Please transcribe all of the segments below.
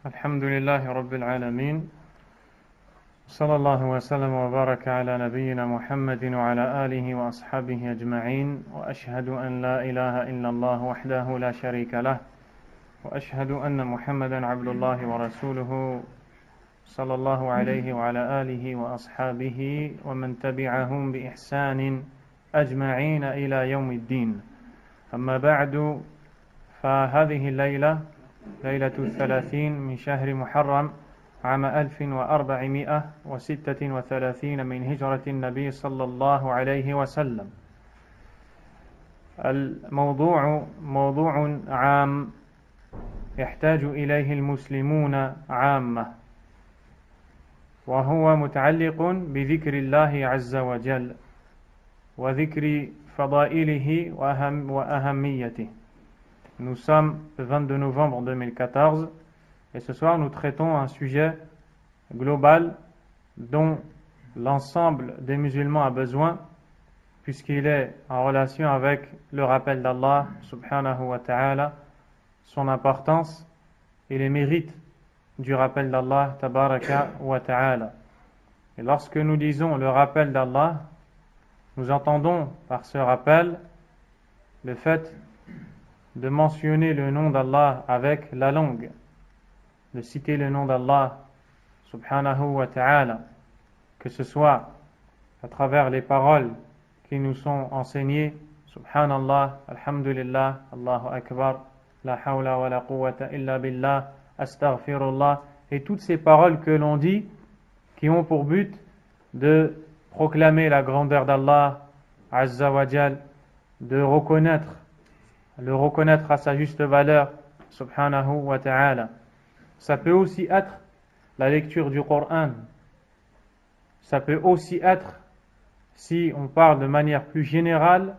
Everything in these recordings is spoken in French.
الحمد لله رب العالمين صلى الله وسلم وبارك على نبينا محمد وعلى آله وأصحابه أجمعين وأشهد أن لا إله إلا الله وحده لا شريك له وأشهد أن محمدا عبد الله ورسوله صلى الله عليه وعلى آله وأصحابه ومن تبعهم بإحسان أجمعين إلى يوم الدين. أما بعد، فهذه الليلة ليلة 30 من شهر محرم عام 1436 من هجرة النبي صلى الله عليه وسلم. الموضوع موضوع عام يحتاج إليه المسلمون عامة، وهو متعلق بذكر الله عز وجل وذكر فضائله وأهميته. Nous sommes le 22 novembre 2014 et ce soir nous traitons un sujet global dont l'ensemble des musulmans a besoin, puisqu'il est en relation avec le rappel d'Allah subhanahu wa ta'ala, son importance et les mérites du rappel d'Allah tabaraka wa ta'ala. Et lorsque nous disons le rappel d'Allah, nous entendons par ce rappel le fait de mentionner le nom d'Allah avec la langue, de citer le nom d'Allah subhanahu wa ta'ala, que ce soit à travers les paroles qui nous sont enseignées, subhanallah, alhamdulillah, Allahu akbar, la hawla wa la quwwata illa billah, astaghfirullah, et toutes ces paroles que l'on dit qui ont pour but de proclamer la grandeur d'Allah azza wa jal, de le reconnaître à sa juste valeur, subhanahu wa ta'ala. Ça peut aussi être la lecture du Coran. Ça peut aussi être, si on parle de manière plus générale,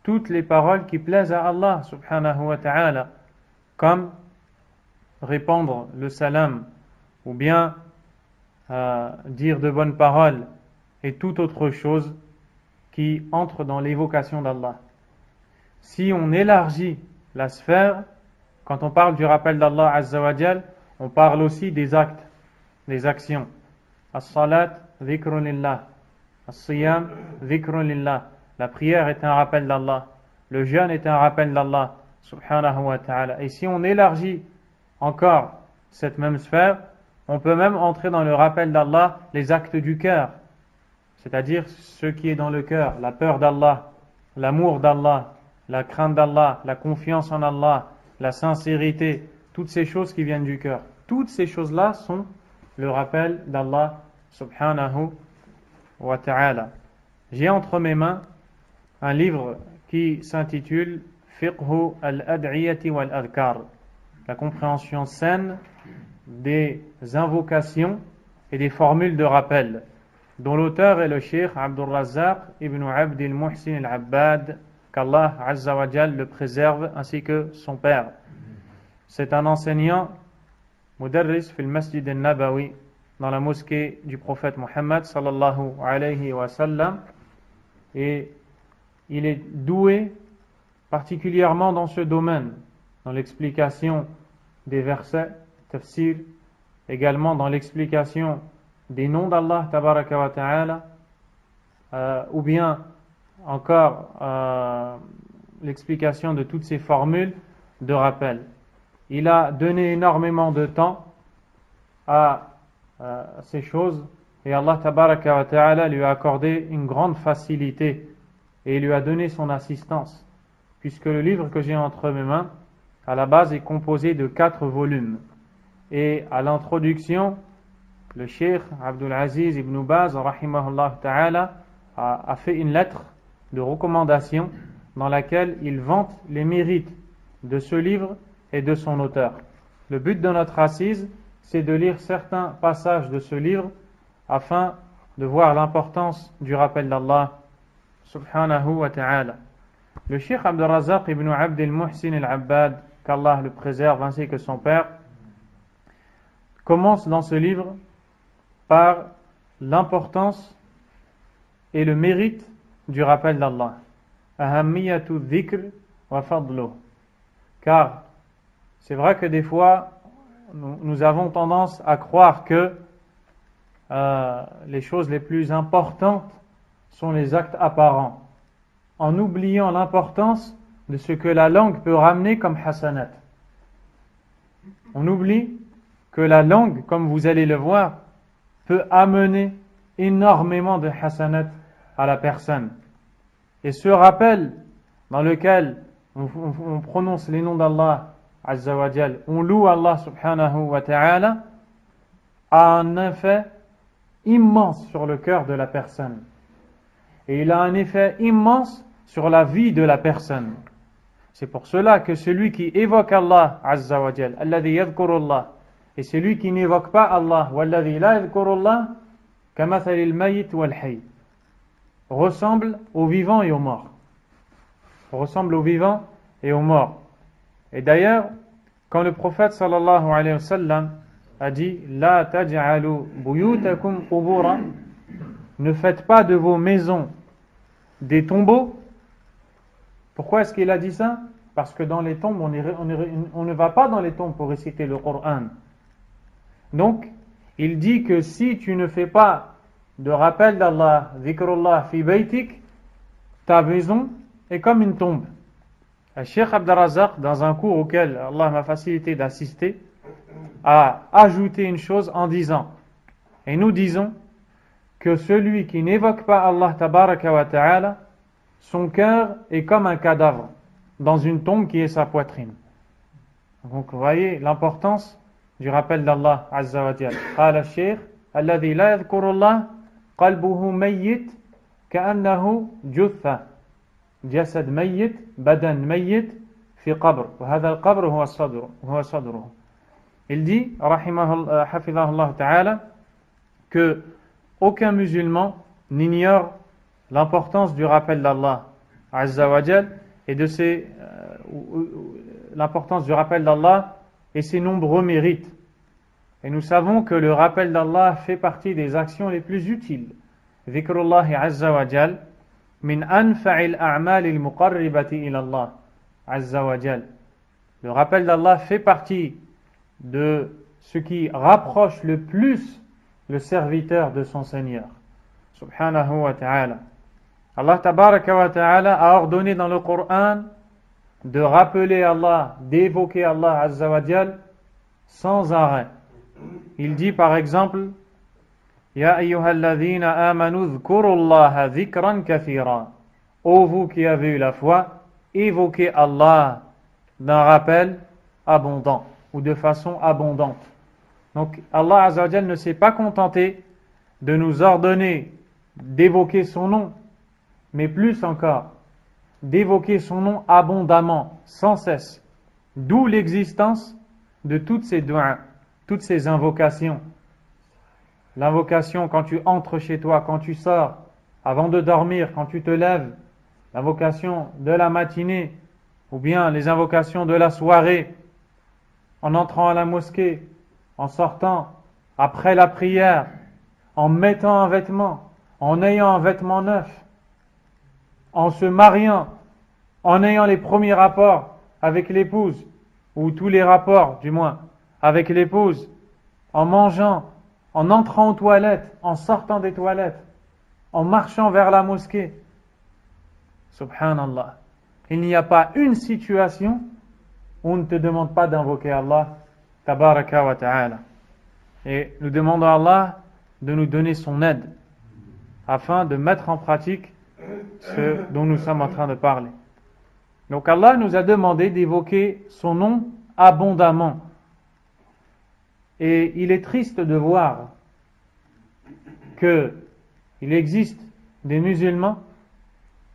toutes les paroles qui plaisent à Allah, subhanahu wa ta'ala, comme répandre le salam, ou bien dire de bonnes paroles, et toute autre chose qui entre dans l'évocation d'Allah. Si on élargit la sphère, quand on parle du rappel d'Allah azza wa jal, on parle aussi des actes, des actions. As-salat, dhikrun lillah. As-siyam, dhikrun lillah. La prière est un rappel d'Allah. Le jeûne est un rappel d'Allah, subhanahu wa ta'ala. Et si on élargit encore cette même sphère, on peut même entrer dans le rappel d'Allah les actes du cœur, c'est-à-dire ce qui est dans le cœur, la peur d'Allah, l'amour d'Allah, la crainte d'Allah, la confiance en Allah, la sincérité, toutes ces choses qui viennent du cœur. Toutes ces choses-là sont le rappel d'Allah subhanahu wa ta'ala. J'ai entre mes mains un livre qui s'intitule Fiqhu al-Ad'iyati wal-Adhkar, la compréhension saine des invocations et des formules de rappel, dont l'auteur est le Cheikh Abdul Razzaq ibn Abd al-Muhsin al-Abbad, qu'Allah azza wa jal le préserve, ainsi que son père. C'est un enseignant mudarris fil masjid al-Nabawi, dans la mosquée du prophète Muhammad sallallahu alayhi wa sallam, et il est doué particulièrement dans ce domaine, dans l'explication des versets, tafsir, également dans l'explication des noms d'Allah tabaraka wa ta'ala, ou bien encore l'explication de toutes ces formules de rappel. Il a donné énormément de temps à ces choses, et Allah tabaraka wa ta'ala lui a accordé une grande facilité et lui a donné son assistance, puisque le livre que j'ai entre mes mains à la base est composé de 4 volumes, et à l'introduction le Cheikh Abdul Aziz ibn Baz rahimahullah ta'ala a fait une lettre de recommandation dans laquelle il vante les mérites de ce livre et de son auteur. Le but de notre assise, c'est de lire certains passages de ce livre afin de voir l'importance du rappel d'Allah subhanahu wa ta'ala. Le Cheikh Abdul Razzaq ibn Abd al-Muhsin al-Abbad, qu'Allah le préserve, ainsi que son père, commence dans ce livre par l'importance et le mérite du rappel d'Allah. Ahammiyatu dhikr wa fadluh. Car c'est vrai que des fois, nous avons tendance à croire que les choses les plus importantes sont les actes apparents, en oubliant l'importance de ce que la langue peut ramener comme hasanat. On oublie que la langue, comme vous allez le voir, peut amener énormément de hasanat à la personne. Et ce rappel dans lequel on prononce les noms d'Allah Azza wa Jal, on loue Allah subhanahu wa ta'ala, a un effet immense sur le cœur de la personne. Et il a un effet immense sur la vie de la personne. C'est pour cela que celui qui évoque Allah Azza wa Jal, alladhi yadhkurullah, et celui qui n'évoque pas Allah, walladhi la yadhkurullah, kamathalil mayit wal hayy, ressemble aux vivants et aux morts. Ressemble aux vivants et aux morts. Et d'ailleurs, quand le prophète sallallahu alayhi wa sallam a dit la taj'alu buyutakum qubura, ne faites pas de vos maisons des tombeaux. Pourquoi est-ce qu'il a dit ça? Parce que dans les tombes, on ne va pas dans les tombes pour réciter le Coran. Donc, il dit que si tu ne fais pas de rappel d'Allah, dhikrullah fi baytik, ta maison est comme une tombe. Le Cheikh Abd al-Razzaq, dans un cours auquel Allah m'a facilité d'assister, a ajouté une chose en disant, et nous disons que celui qui n'évoque pas Allah tabaraka wa ta'ala, son cœur est comme un cadavre dans une tombe qui est sa poitrine. Donc vous voyez l'importance du rappel d'Allah Azza wa Jal. Qala al-Shaykh alladhi la yadhkurullah qalbuhu mayyit ka'annahu jutha jasad mayyit badan mayyit fi qabr wa hadha al-qabr huwa sadruhu. Il dit hafidhahullah ta'ala que aucun musulman n'ignore l'importance du rappel d'Allah Azza wa Jal et de l'importance du rappel d'Allah et ses nombreux mérites. Et nous savons que le rappel d'Allah fait partie des actions les plus utiles. Dhikrullahi Azza wa Jal min anfa'il a'malil muqarribati ila Allah Azza wa Jal. Le rappel d'Allah fait partie de ce qui rapproche le plus le serviteur de son Seigneur. Subhanahu wa ta'ala. Allah tabaraka wa ta'ala a ordonné dans le Coran de rappeler Allah, d'évoquer Allah Azza wa Jal sans arrêt. Il dit par exemple Ya ayyuhalladhina amanu dhkurullaha dhikran kathira. Ô vous qui avez eu la foi, évoquez Allah d'un rappel abondant ou de façon abondante. Donc Allah Azza wa Jal ne s'est pas contenté de nous ordonner d'évoquer son nom, mais plus encore, d'évoquer son nom abondamment, sans cesse. D'où l'existence de toutes ces du'as, toutes ces invocations. L'invocation quand tu entres chez toi, quand tu sors, avant de dormir, quand tu te lèves, l'invocation de la matinée, ou bien les invocations de la soirée, en entrant à la mosquée, en sortant, après la prière, en mettant un vêtement, en ayant un vêtement neuf, en se mariant, en ayant les premiers rapports avec l'épouse, ou tous les rapports du moins, avec l'épouse, en mangeant, en entrant aux toilettes, en sortant des toilettes, en marchant vers la mosquée. Subhanallah. Il n'y a pas une situation où on ne te demande pas d'invoquer Allah, tabaraka wa ta'ala. Et nous demandons à Allah de nous donner son aide, afin de mettre en pratique ce dont nous sommes en train de parler. Donc Allah nous a demandé d'évoquer son nom abondamment. Et il est triste de voir qu'il existe des musulmans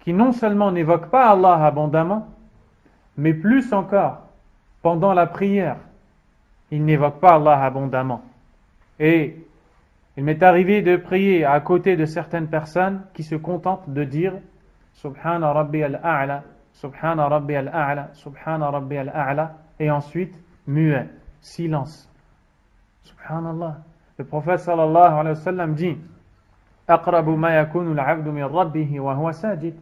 qui non seulement n'évoquent pas Allah abondamment, mais plus encore, pendant la prière, ils n'évoquent pas Allah abondamment. Et il m'est arrivé de prier à côté de certaines personnes qui se contentent de dire Subhana Rabbi al-A'la, Subhana Rabbi al-A'la, Subhana Rabbi al-A'la, et ensuite muet, silence. Subhanallah. Le prophète sallallahu alayhi wa sallam dit Aqrabu ma yakunu al-'abdu min rabbihi wa huwa sajid.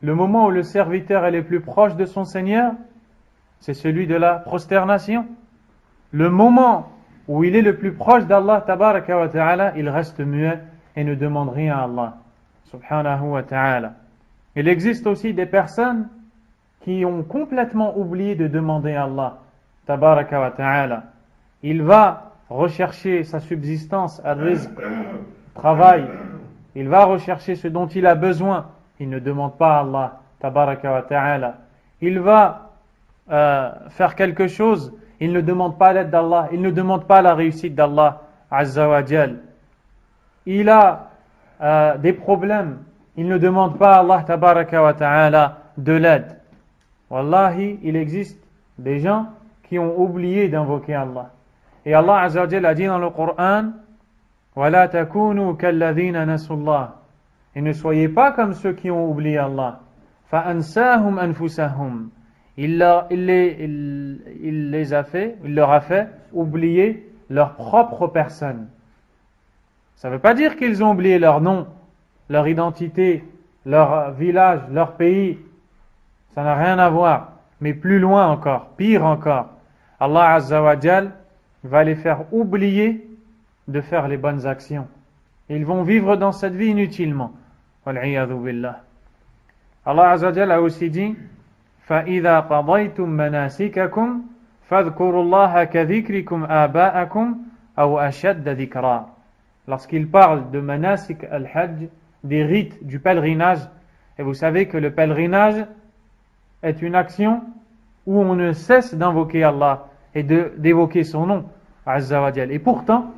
Le moment où le serviteur est le plus proche de son Seigneur, c'est celui de la prosternation. le moment où il est le plus proche d'Allah tabaraka wa ta'ala, il reste muet et ne demande rien à Allah subhanahu wa ta'ala. Il existe aussi des personnes qui ont complètement oublié de demander à Allah tabaraka wa ta'ala. Il va rechercher sa subsistance, al-rizq, travail, il va rechercher ce dont il a besoin, il ne demande pas à Allah tabaraka wa ta'ala. Il va faire quelque chose, il ne demande pas l'aide d'Allah, il ne demande pas la réussite d'Allah azza wa jal. Il a des problèmes, il ne demande pas à Allah tabaraka wa ta'ala de l'aide. Wallahi, il existe des gens qui ont oublié d'invoquer Allah. Et Allah azza wa jal a dit dans le Coran, وَلَا تَكُونُوا كَالَّذِينَ نَسُوا اللَّهِ. Et ne soyez pas comme ceux qui ont oublié Allah. فَأَنْسَاهُمْ أَنفُسَهُمْ. Il leur a fait oublier leur propre personne. Ça ne veut pas dire qu'ils ont oublié leur nom, leur identité, leur village, leur pays. Ça n'a rien à voir. Mais plus loin encore, pire encore, Allah Azza wa Jal va les faire oublier de faire les bonnes actions. Ils vont vivre dans cette vie inutilement. Wal'iyadhu billah. Allah Azza wa Jal a aussi dit فَإِذَا قَضَيْتُم مَنَاسِكَكُمْ فَاذْكُرُوا اللَّهَ كَذِكْرِكُمْ آبَاءَكُمْ أَوْ أَشَدَّ ذِكْرًا. Lorsqu'il parle de manasik al-hajj, des rites du pèlerinage, et vous savez que le pèlerinage est une action où on ne cesse d'invoquer Allah et d'évoquer son nom, Azza wa Jal. Et pourtant,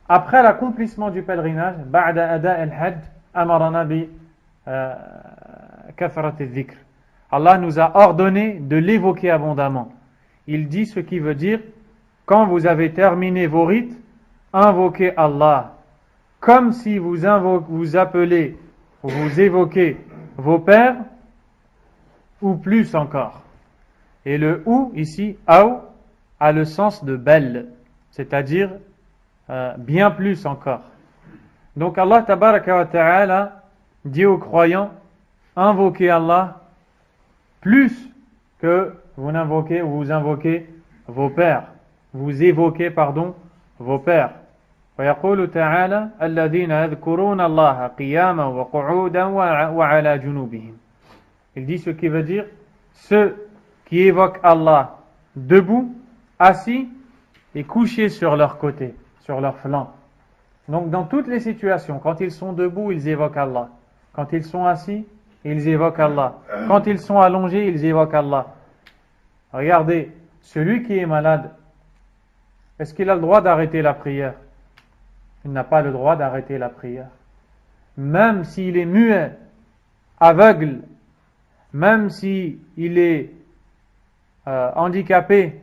après l'accomplissement du pèlerinage, بعد أداء الحج أمرنا بكثرة الذكر. Allah nous a ordonné de l'évoquer abondamment. Il dit ce qui veut dire, quand vous avez terminé vos rites, invoquez Allah, comme si vous appelez, vous évoquez vos pères, ou plus encore. Et le ou ici, aou, a le sens de belle, c'est-à-dire bien plus encore. Donc Allah tabaraka wa ta'ala dit aux croyants, invoquez Allah plus que vous invoquez vos pères. Vous évoquez, vos pères. ويقول تعالى الذين يذكرون الله قياما وقعودا وعلى جنوبهم. Il dit ce qui veut dire ceux qui évoquent Allah debout, assis et couchés sur leur côté, sur leur flanc. Donc dans toutes les situations, quand ils sont debout, ils évoquent Allah. Quand ils sont assis, ils évoquent Allah. Quand ils sont allongés, ils évoquent Allah. Regardez, celui qui est malade, est-ce qu'il a le droit d'arrêter la prière? Il n'a pas le droit d'arrêter la prière. Même s'il est muet, aveugle, même s'il est handicapé,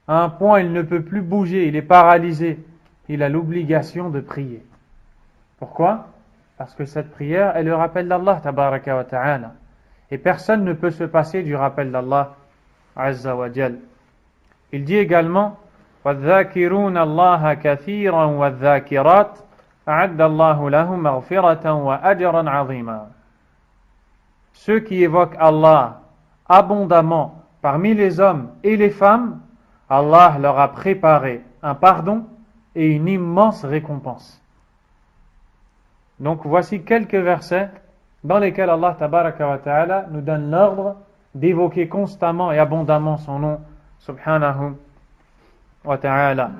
à un point il ne peut plus bouger, il est paralysé, il a l'obligation de prier. Pourquoi? Parce que cette prière est le rappel d'Allah tabaraka wa ta'ala. Et personne ne peut se passer du rappel d'Allah azza wa jal. Il dit également وَالذَّاكِرُونَ اللَّهَ كَثِيرًا وَالذَّاكِرَاتِ أَعَدَّ اللَّهُ لَهُمْ مَغْفِرَةً وَأَجْرًا عَظِيمًا. Ceux qui évoquent Allah abondamment parmi les hommes et les femmes, Allah leur a préparé un pardon et une immense récompense. Donc voici quelques versets dans lesquels Allah tabaraka wa ta'ala nous donne l'ordre d'évoquer constamment et abondamment son nom subhanahu wa ta'ala.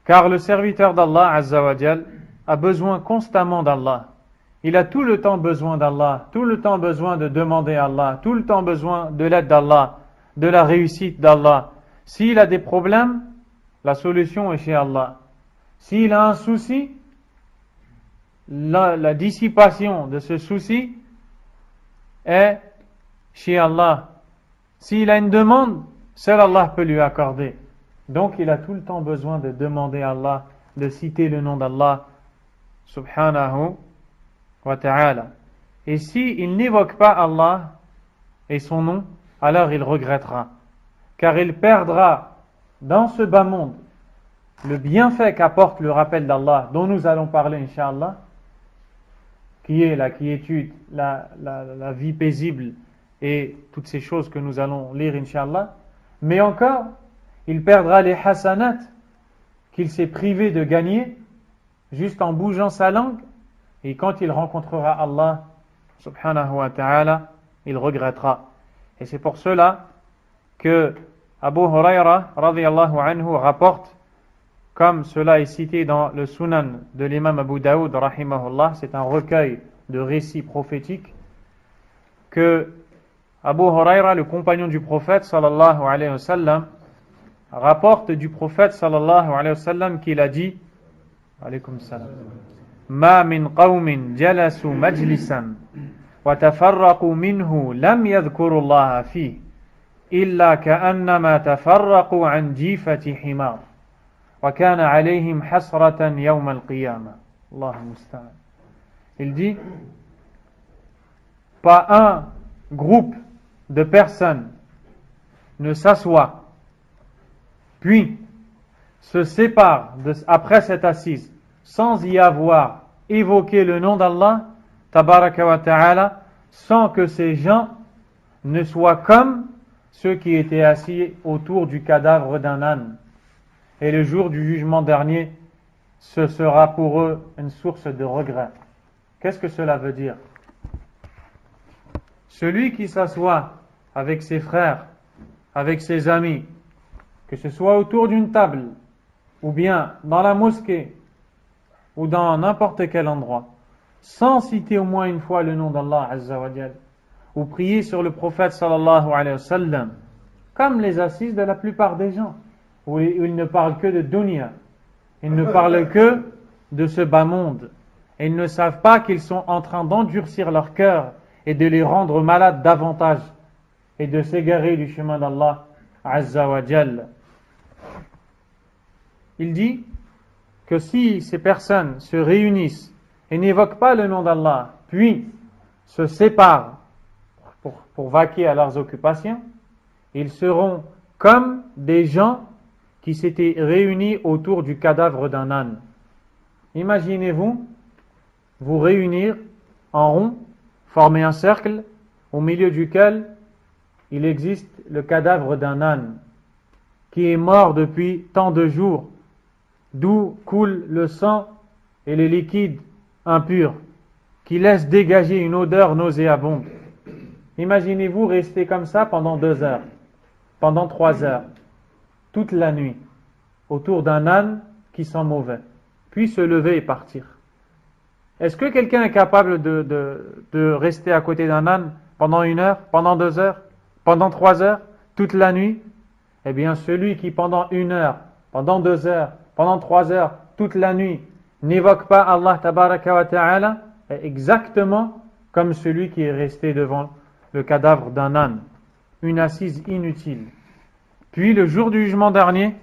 Car le serviteur d'Allah azza wa jal a besoin constamment d'Allah. Il a tout le temps besoin d'Allah, tout le temps besoin de demander à Allah, tout le temps besoin de l'aide d'Allah, de la réussite d'Allah. S'il a des problèmes, la solution est chez Allah. S'il a un souci, la dissipation de ce souci est chez Allah. S'il a une demande, seul Allah peut lui accorder. Donc il a tout le temps besoin de demander à Allah, de citer le nom d'Allah subhanahu wa ta'ala. Et s'il n'évoque pas Allah et son nom, alors il regrettera. Car il perdra dans ce bas monde le bienfait qu'apporte le rappel d'Allah, dont nous allons parler, Inch'Allah, qui est la quiétude, la vie paisible et toutes ces choses que nous allons lire, Inch'Allah. Mais encore, il perdra les hasanat qu'il s'est privé de gagner juste en bougeant sa langue, et quand il rencontrera Allah subhanahu wa ta'ala, il regrettera. Et c'est pour cela que Abu Huraira radiyallahu anhu rapporte, comme cela est cité dans le Sunan de l'imam Abu Daoud rahimahullah, c'est un recueil de récits prophétiques, que Abu Huraira, le compagnon du prophète sallallahu alayhi wa sallam, rapporte du prophète sallallahu alayhi wa sallam qu'il a dit, alaykum salam, ma min qawmin jalasu majlisan wa tafarraqu minhu lam yadhkuru Allah fi illa ka'annama tafarraqu an jifati himar wa kana alayhim hasratan yawm al-qiyamah. Allahu musta'an. Il dit, pas un groupe de personnes ne s'assoit puis se sépare après cette assise sans y avoir évoqué le nom d'Allah tabaraka wa ta'ala, sans que ces gens ne soient comme ceux qui étaient assis autour du cadavre d'un âne. Et le jour du jugement dernier, ce sera pour eux une source de regret. Qu'est-ce que cela veut dire? Celui qui s'assoit avec ses frères, avec ses amis, que ce soit autour d'une table, ou bien dans la mosquée, ou dans n'importe quel endroit, sans citer au moins une fois le nom d'Allah Azza wa Jal, ou prier sur le prophète sallallahu alayhi wa sallam, comme les assises de la plupart des gens, où ils ne parlent que de dunya, ils ne parlent que de ce bas monde, et ils ne savent pas qu'ils sont en train d'endurcir leur cœur et de les rendre malades davantage, et de s'égarer du chemin d'Allah Azza wa Jal. Il dit que si ces personnes se réunissent et n'évoquent pas le nom d'Allah, puis se séparent pour vaquer à leurs occupations, ils seront comme des gens qui s'étaient réunis autour du cadavre d'un âne. Imaginez-vous vous réunir en rond, former un cercle au milieu duquel il existe le cadavre d'un âne qui est mort depuis tant de jours, d'où coule le sang et les liquides impurs, qui laissent dégager une odeur nauséabonde. Imaginez-vous rester comme ça pendant 2 heures, pendant 3 heures, toute la nuit, autour d'un âne qui sent mauvais, puis se lever et partir. Est-ce que quelqu'un est capable de rester à côté d'un âne pendant 1 heure, pendant 2 heures, pendant 3 heures, toute la nuit? Eh bien, celui qui pendant 1 heure, pendant 2 heures, pendant 3 heures, toute la nuit, n'évoque pas Allah tabaraka wa ta'ala, est exactement comme celui qui est resté devant le cadavre d'un âne, une assise inutile. Puis le jour du jugement dernier,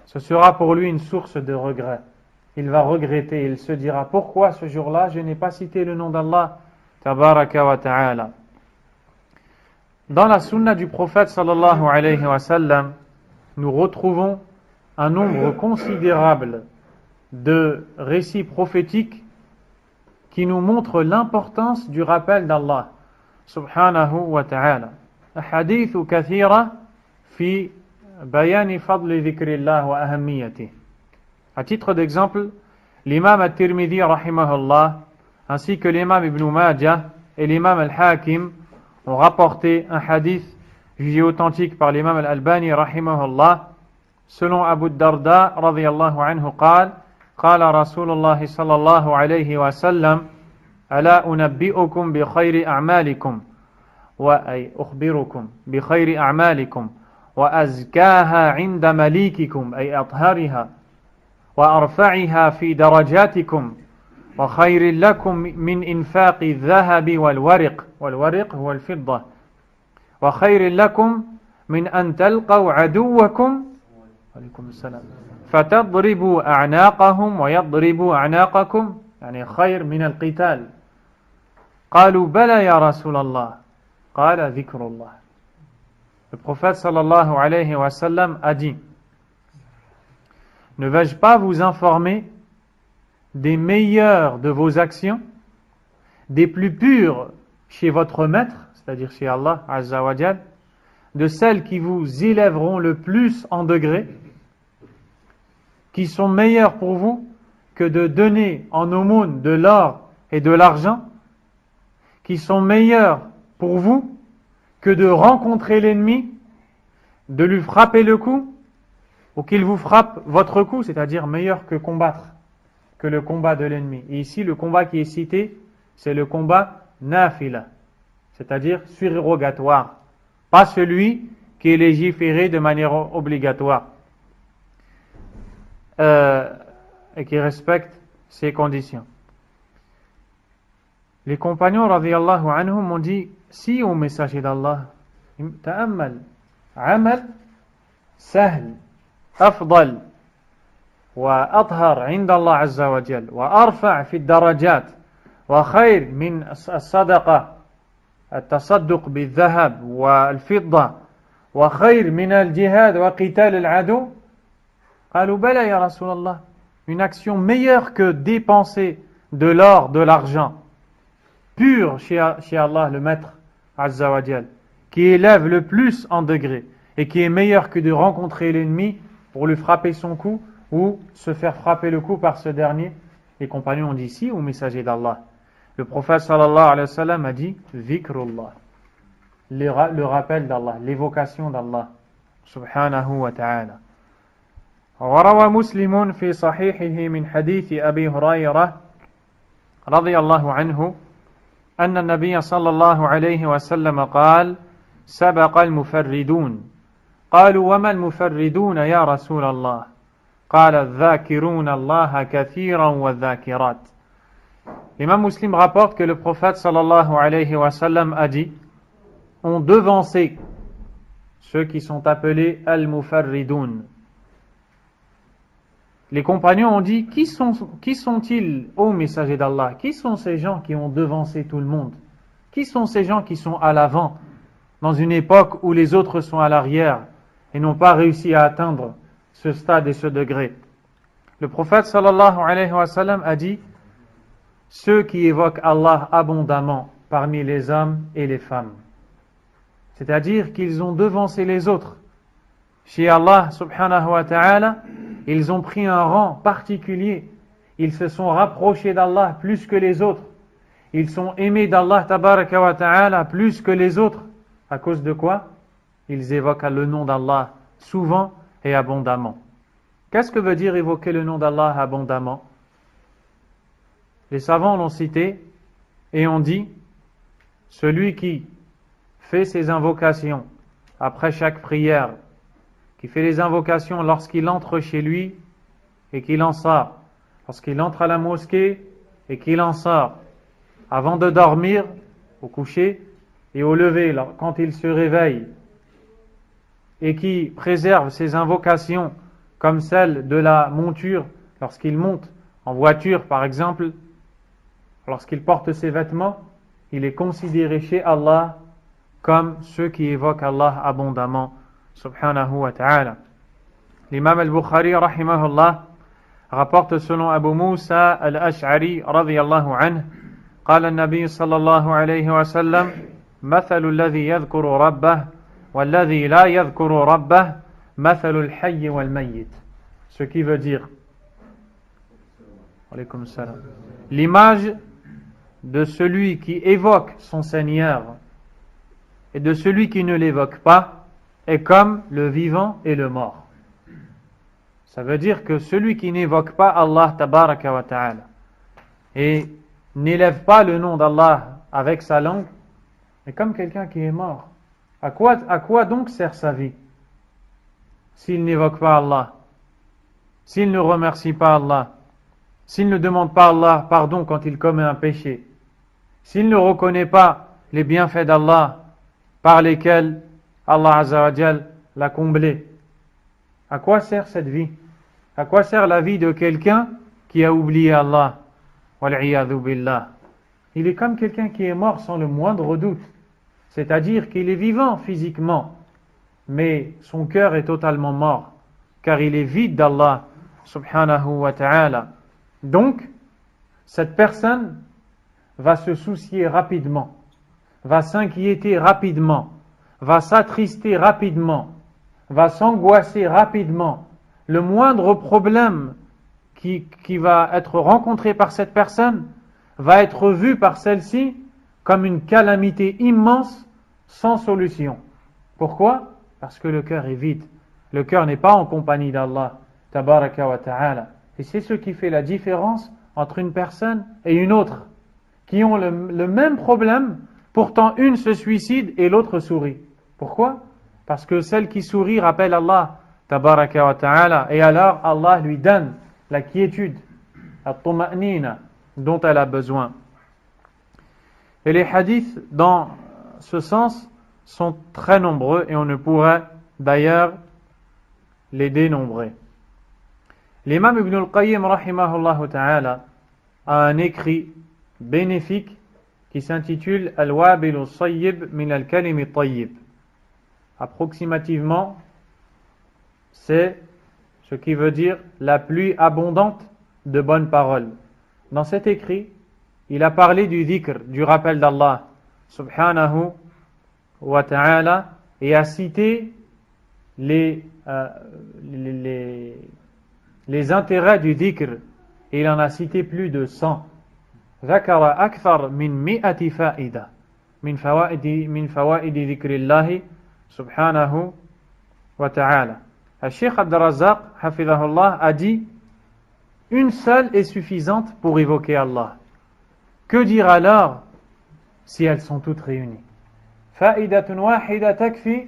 ce sera pour lui une source de regret. Il va regretter, il se dira, pourquoi ce jour-là je n'ai pas cité le nom d'Allah tabaraka wa ta'ala. Dans la sunna du prophète sallallahu alayhi wa sallam, nous retrouvons un nombre considérable de récits prophétiques qui nous montrent l'importance du rappel d'Allah subhanahu wa ta'ala. Hadith kathira fi bayan fadl dhikrillah wa ahammiyatih. À titre d'exemple, l'imam al-Tirmidhi rahimahullah ainsi que l'imam Ibn Majah et l'imam al-Hakim ont rapporté un hadith jugé authentique par l'imam al-Albani rahimahullah selon Abu Darda radiyallahu anhu قال رسول الله صلى الله عليه وسلم ألا أنبئكم بخير أعمالكم وأي أخبركم بخير أعمالكم وأزكاها عند مليككم أي أطهرها وأرفعها في درجاتكم وخير لكم من إنفاق الذهب والورق هو الفضة وخير لكم من أن تلقوا عدوكم عليكم السلام فتضربوا أعناقهم ويضربوا أعناقكم يعني خير من القتال قالوا بلى يا رسول الله قال ذكر الله. Le prophète sallallahu alayhi wa sallam a dit: ne vais-je pas vous informer des meilleurs de vos actions, des plus pures chez votre maître, c'est-à-dire chez Allah Azza wa Jal, de celles qui vous élèveront le plus en degrés, qui sont meilleures pour vous que de donner en aumône de l'or et de l'argent, qui sont meilleures pour vous que de rencontrer l'ennemi, de lui frapper le cou, ou qu'il vous frappe votre cou, c'est-à-dire meilleur que combattre, que le combat de l'ennemi. Et ici, le combat qui est cité, c'est le combat nafila, c'est-à-dire surérogatoire, pas celui qui est légiféré de manière obligatoire et qui respecte ses conditions. Les compagnons radiyallahu anhum ont dit, si au messager d'Allah, ta'ammal, amal, sahl, afdal, wa adhar inda Allah azza wa jal, wa arfa' fi darajat, wa khayr min as-sadaqa, التصدق بالذهب والفضة وخير من الجهاد وقتال العدو قالوا بلى يا رسول الله, une action meilleure que dépenser de l'or, de l'argent pur chez Allah le Maître Azza wa Jal, qui élève le plus en degré et qui est meilleur que de rencontrer l'ennemi pour lui frapper son cou ou se faire frapper le cou par ce dernier. Les compagnons ont dit si au messager d'Allah. Le prophète sallallahu alayhi wa sallam a dit Zikrullah, le rappel d'Allah, l'évocation d'Allah subhanahu wa ta'ala. وروى مسلم في صحيحه من حديث أبي هريرة رضي الله عنه أن النبي صلى الله عليه وسلم قال سبق المفردون قالوا وما المفردون يا رسول الله قال الذاكرون الله كثيرا والذاكرات. L'imam Muslim rapporte que le prophète sallallahu alayhi wa sallam a dit, ont devancé ceux qui sont appelés al-mufarridun. Les compagnons ont dit, qui sont-ils, ô messager d'Allah? Qui sont ces gens qui ont devancé tout le monde? Qui sont ces gens qui sont à l'avant, dans une époque où les autres sont à l'arrière et n'ont pas réussi à atteindre ce stade et ce degré? Le prophète sallallahu alayhi wa sallam a dit, ceux qui évoquent Allah abondamment parmi les hommes et les femmes. C'est-à-dire qu'ils ont devancé les autres. Chez Allah subhanahu wa ta'ala, ils ont pris un rang particulier. Ils se sont rapprochés d'Allah plus que les autres. Ils sont aimés d'Allah tabaraka wa ta'ala plus que les autres. À cause de quoi? Ils évoquent le nom d'Allah souvent et abondamment. Qu'est-ce que veut dire évoquer le nom d'Allah abondamment? Les savants l'ont cité et ont dit, celui qui fait ses invocations après chaque prière, qui fait les invocations lorsqu'il entre chez lui et qu'il en sort, lorsqu'il entre à la mosquée et qu'il en sort, avant de dormir, au coucher et au lever, quand il se réveille, et qui préserve ses invocations comme celle de la monture lorsqu'il monte en voiture par exemple, lorsqu'il porte ses vêtements, il est considéré chez Allah comme ceux qui évoquent Allah abondamment, subhanahu wa ta'ala. L'imam al-Bukhari, rahimahullah, rapporte selon Abu Musa al-Ash'ari, radiyallahu anhu, قال النبي صلى الله عليه وسلم مثل الذي يذكر ربه والذي لا يذكر ربه مثل الحي والميت. Ce qui veut dire, alaykoum salam, l'image de celui qui évoque son Seigneur et de celui qui ne l'évoque pas est comme le vivant et le mort. Ça veut dire que celui qui n'évoque pas Allah tabaraka wa ta'ala et n'élève pas le nom d'Allah avec sa langue est comme quelqu'un qui est mort. À quoi donc sert sa vie s'il n'évoque pas Allah, s'il ne remercie pas Allah, s'il ne demande pas Allah pardon quand il commet un péché, s'il ne reconnaît pas les bienfaits d'Allah par lesquels Allah Azza wa Jal l'a comblé? À quoi sert cette vie? À quoi sert la vie de quelqu'un qui a oublié Allah? Wal'iyadhu billah. Il est comme quelqu'un qui est mort sans le moindre doute. C'est-à-dire qu'il est vivant physiquement, mais son cœur est totalement mort, car il est vide d'Allah subhanahu wa ta'ala. Donc, cette personne va se soucier rapidement, va s'inquiéter rapidement, va s'attrister rapidement, va s'angoisser rapidement, le moindre problème qui va être rencontré par cette personne va être vu par celle-ci comme une calamité immense sans solution. Pourquoi? Parce que le cœur est vide. Le cœur n'est pas en compagnie d'Allah, tabaraka wa ta'ala. Et c'est ce qui fait la différence entre une personne et une autre, qui ont le même problème, pourtant une se suicide et l'autre sourit. Pourquoi? Parce que celle qui sourit rappelle Allah, tabaraka wa ta'ala, et alors Allah lui donne la quiétude, la tuma'nina, dont elle a besoin. Et les hadiths dans ce sens sont très nombreux et on ne pourrait d'ailleurs les dénombrer. L'imam Ibn al-Qayyim rahimahullah ta'ala a un écrit bénéfique qui s'intitule Al-Wabil al-Sayyib min al-Kalim al-Tayyib. Approximativement, c'est ce qui veut dire la pluie abondante de bonnes paroles. Dans cet écrit, il a parlé du dhikr, du rappel d'Allah subhanahu wa ta'ala, et a cité les intérêts du dhikr, et il en a cité plus de 100. ذكر أكثر من 100 فائدة من فوائد ذكر الله سبحانه وتعالى. Cheikh Abd al-Razzaq hafidhahullah a dit: une seule est suffisante pour évoquer Allah. Que dire alors si elles sont toutes réunies? فائدة واحدة تكفي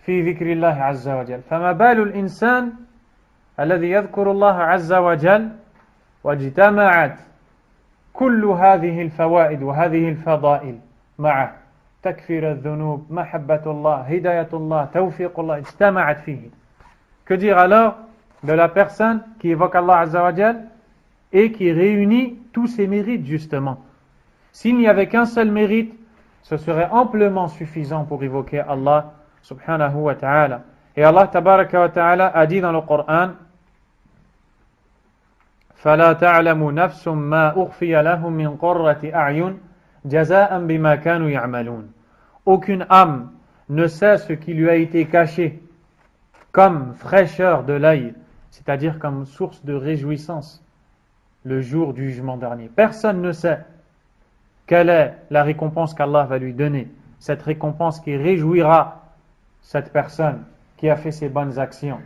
في ذكر الله عز وجل. فما بال الإنسان الذي يذكر الله عز وجل واجتمعت كل هذه الفوائد وهذه الفضائل معه، تكفير الذنوب، محبة الله، هداية الله، توفيق الله، اجتمعت فيه. Que dire alors de la personne qui évoque Allah Azza wa Jal et qui réunit tous ses mérites justement? S'il n'y avait qu'un seul mérite, ce serait amplement suffisant pour évoquer Allah subhanahu wa ta'ala. Et Allah tabaraka wa ta'ala a dit dans le Coran: فلا تعلم نفس ما أخفي لهم من قرة أعين جزاء بما كانوا يعملون. Aucune âme ne sait ce qui lui a été caché comme fraîcheur de l'œil, c'est-à-dire comme source de réjouissance le jour du jugement dernier. Personne ne sait quelle est la récompense qu'Allah va lui donner, cette récompense qui réjouira cette personne qui a fait ses bonnes actions.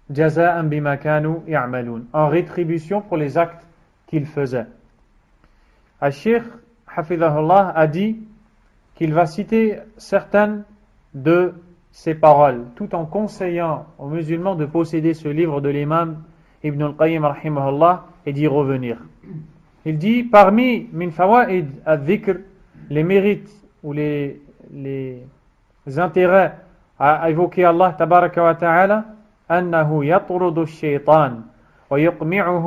Jaza'an bima kanu ya'malun, en rétribution pour les actes qu'il faisait. Al-Sheikh hafidhahullah a dit qu'il va citer certaines de ces paroles, tout en conseillant aux musulmans de posséder ce livre de l'imam Ibn al-Qayyim rahimahullah et d'y revenir. Il dit: parmi min fawaid al-dhikr, les mérites ou les intérêts à évoquer Allah tabaraka wa ta'ala, أنه يطرد الشيطان ويقمعه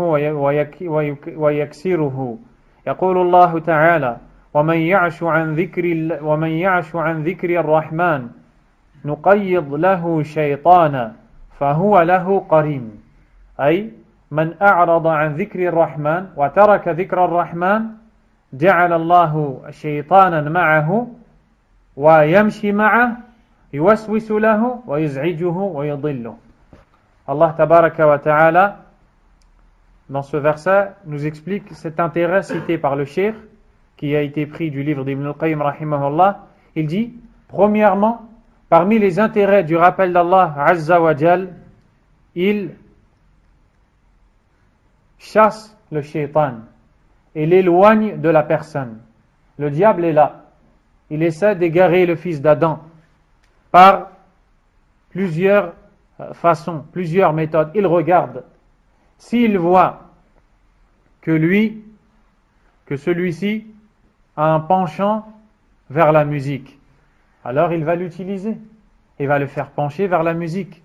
ويكسره. يقول الله تعالى: ومن يعش عن ذكر الرحمن نقيض له شيطانا فهو له قرين. أي من أعرض عن ذكر الرحمن وترك ذكر الرحمن جعل الله شيطانا معه ويمشي معه يوسوس له ويزعجه ويضله. Allah tabaraka wa ta'ala, dans ce verset, nous explique cet intérêt cité par le cheikh, qui a été pris du livre d'Ibn al-Qayyim rahimahullah. Il dit: premièrement, parmi les intérêts du rappel d'Allah Azza wa Jal, il chasse le shaitan et l'éloigne de la personne. Le diable est là. Il essaie d'égarer le fils d'Adam par plusieurs façons, plusieurs méthodes. Il regarde. S'il voit que celui-ci a un penchant vers la musique, alors il va l'utiliser et va le faire pencher vers la musique.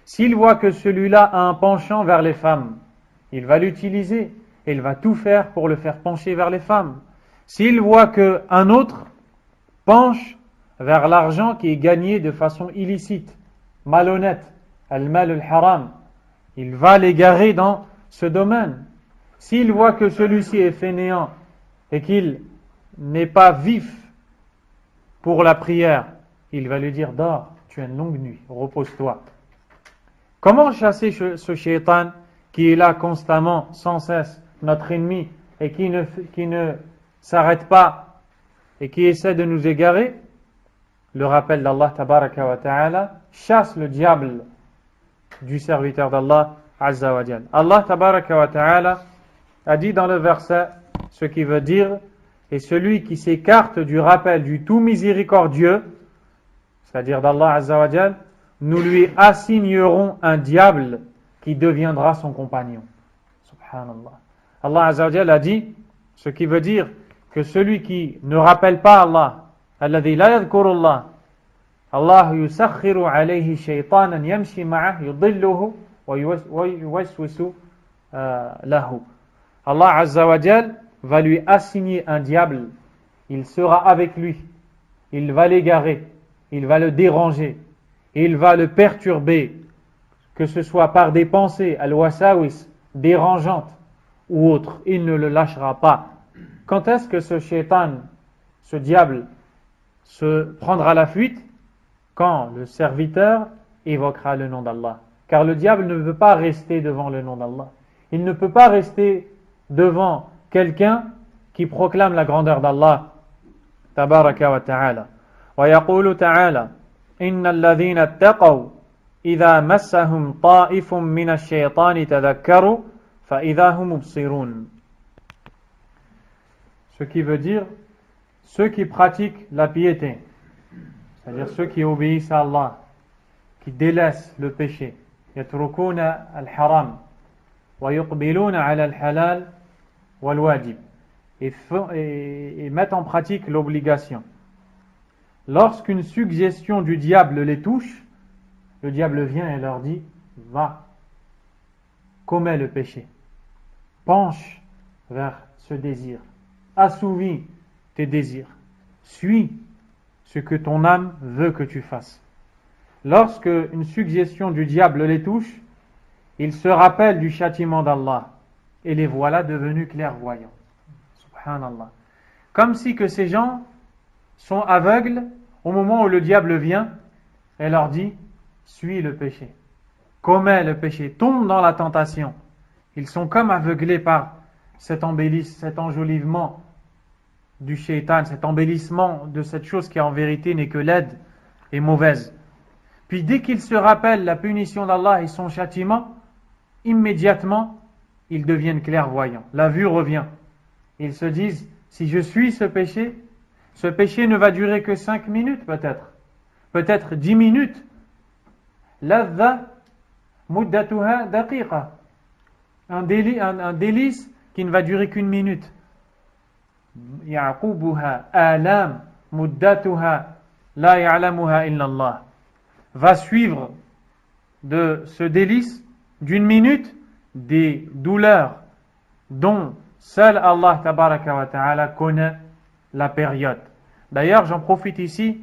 S'il voit que celui-là a un penchant vers les femmes, il va l'utiliser et il va tout faire pour le faire pencher vers les femmes. S'il voit qu'un autre penche vers l'argent qui est gagné de façon illicite, malhonnête, al-mal al-haram, il va l'égarer dans ce domaine. S'il voit que celui-ci est fainéant et qu'il n'est pas vif pour la prière, il va lui dire dors, tu as une longue nuit, repose-toi. Comment chasser ce shaitan qui est là constamment, sans cesse, notre ennemi, et qui ne s'arrête pas et qui essaie de nous égarer? Le rappel d'Allah tabaraka wa ta'ala chasse le diable du serviteur d'Allah azza wa jal. Allah tabaraka wa ta'ala a dit dans le verset ce qui veut dire: et celui qui s'écarte du rappel du tout miséricordieux, c'est-à-dire d'Allah azza wa jal, nous lui assignerons un diable qui deviendra son compagnon. Subhanallah. Allah azza wa jal a dit, ce qui veut dire que celui qui ne rappelle pas Allah, alladhi la yadhkurullah, Allah yusakhiru alayhi shaytanan yamshi ma'ah yudilluhu wa yuwaswisu lahu. Allah azza wa jal va lui assigner un diable, il sera avec lui, il va l'égarer, il va le déranger, il va le perturber, que ce soit par des pensées al-wasawis, dérangeantes ou autres, il ne le lâchera pas. Quand est-ce que ce shaitan, ce diable, se prendra la fuite? Quand le serviteur évoquera le nom d'Allah. Car le diable ne veut pas rester devant le nom d'Allah. Il ne peut pas rester devant quelqu'un qui proclame la grandeur d'Allah. Tabaraka wa ta'ala. Wa yaqulu ta'ala: Inna alladhina attaqaw idha massahum ta'ifun min ash-shaytani tadhakkaru fa idha hum mubsirun. Ce qui veut dire ceux qui pratiquent la piété, c'est-à-dire ceux qui obéissent à Allah, qui délaissent le péché, yatrukuna al-haram wa yuqbiluna ala al-halal wal-wajib, et mettent en pratique l'obligation. Lorsqu'une suggestion du diable les touche, le diable vient et leur dit: va, commets le péché, penche vers ce désir, assouvis tes désirs, suis ce que ton âme veut que tu fasses. Lorsque une suggestion du diable les touche, ils se rappellent du châtiment d'Allah et les voilà devenus clairvoyants. Subhanallah. Comme si que ces gens sont aveugles au moment où le diable vient et leur dit: suis le péché, commets le péché, tombe dans la tentation. Ils sont comme aveuglés par cet enjolivement du shaitan, cet embellissement de cette chose qui en vérité n'est que laide et mauvaise. Puis dès qu'ils se rappellent la punition d'Allah et son châtiment, immédiatement ils deviennent clairvoyants. La vue revient. Ils se disent: si je suis ce péché ne va durer que 5 minutes peut-être 10 minutes. Ladha muddatuha daqiqa. Un délice qui ne va durer qu'une minute. Ya'qubuha alam muddatuha la ya'lamuha illa Allah. Va suivre de ce délice d'une minute des douleurs dont seul Allah tabaraka wa ta'ala connaît la période. D'ailleurs, j'en profite ici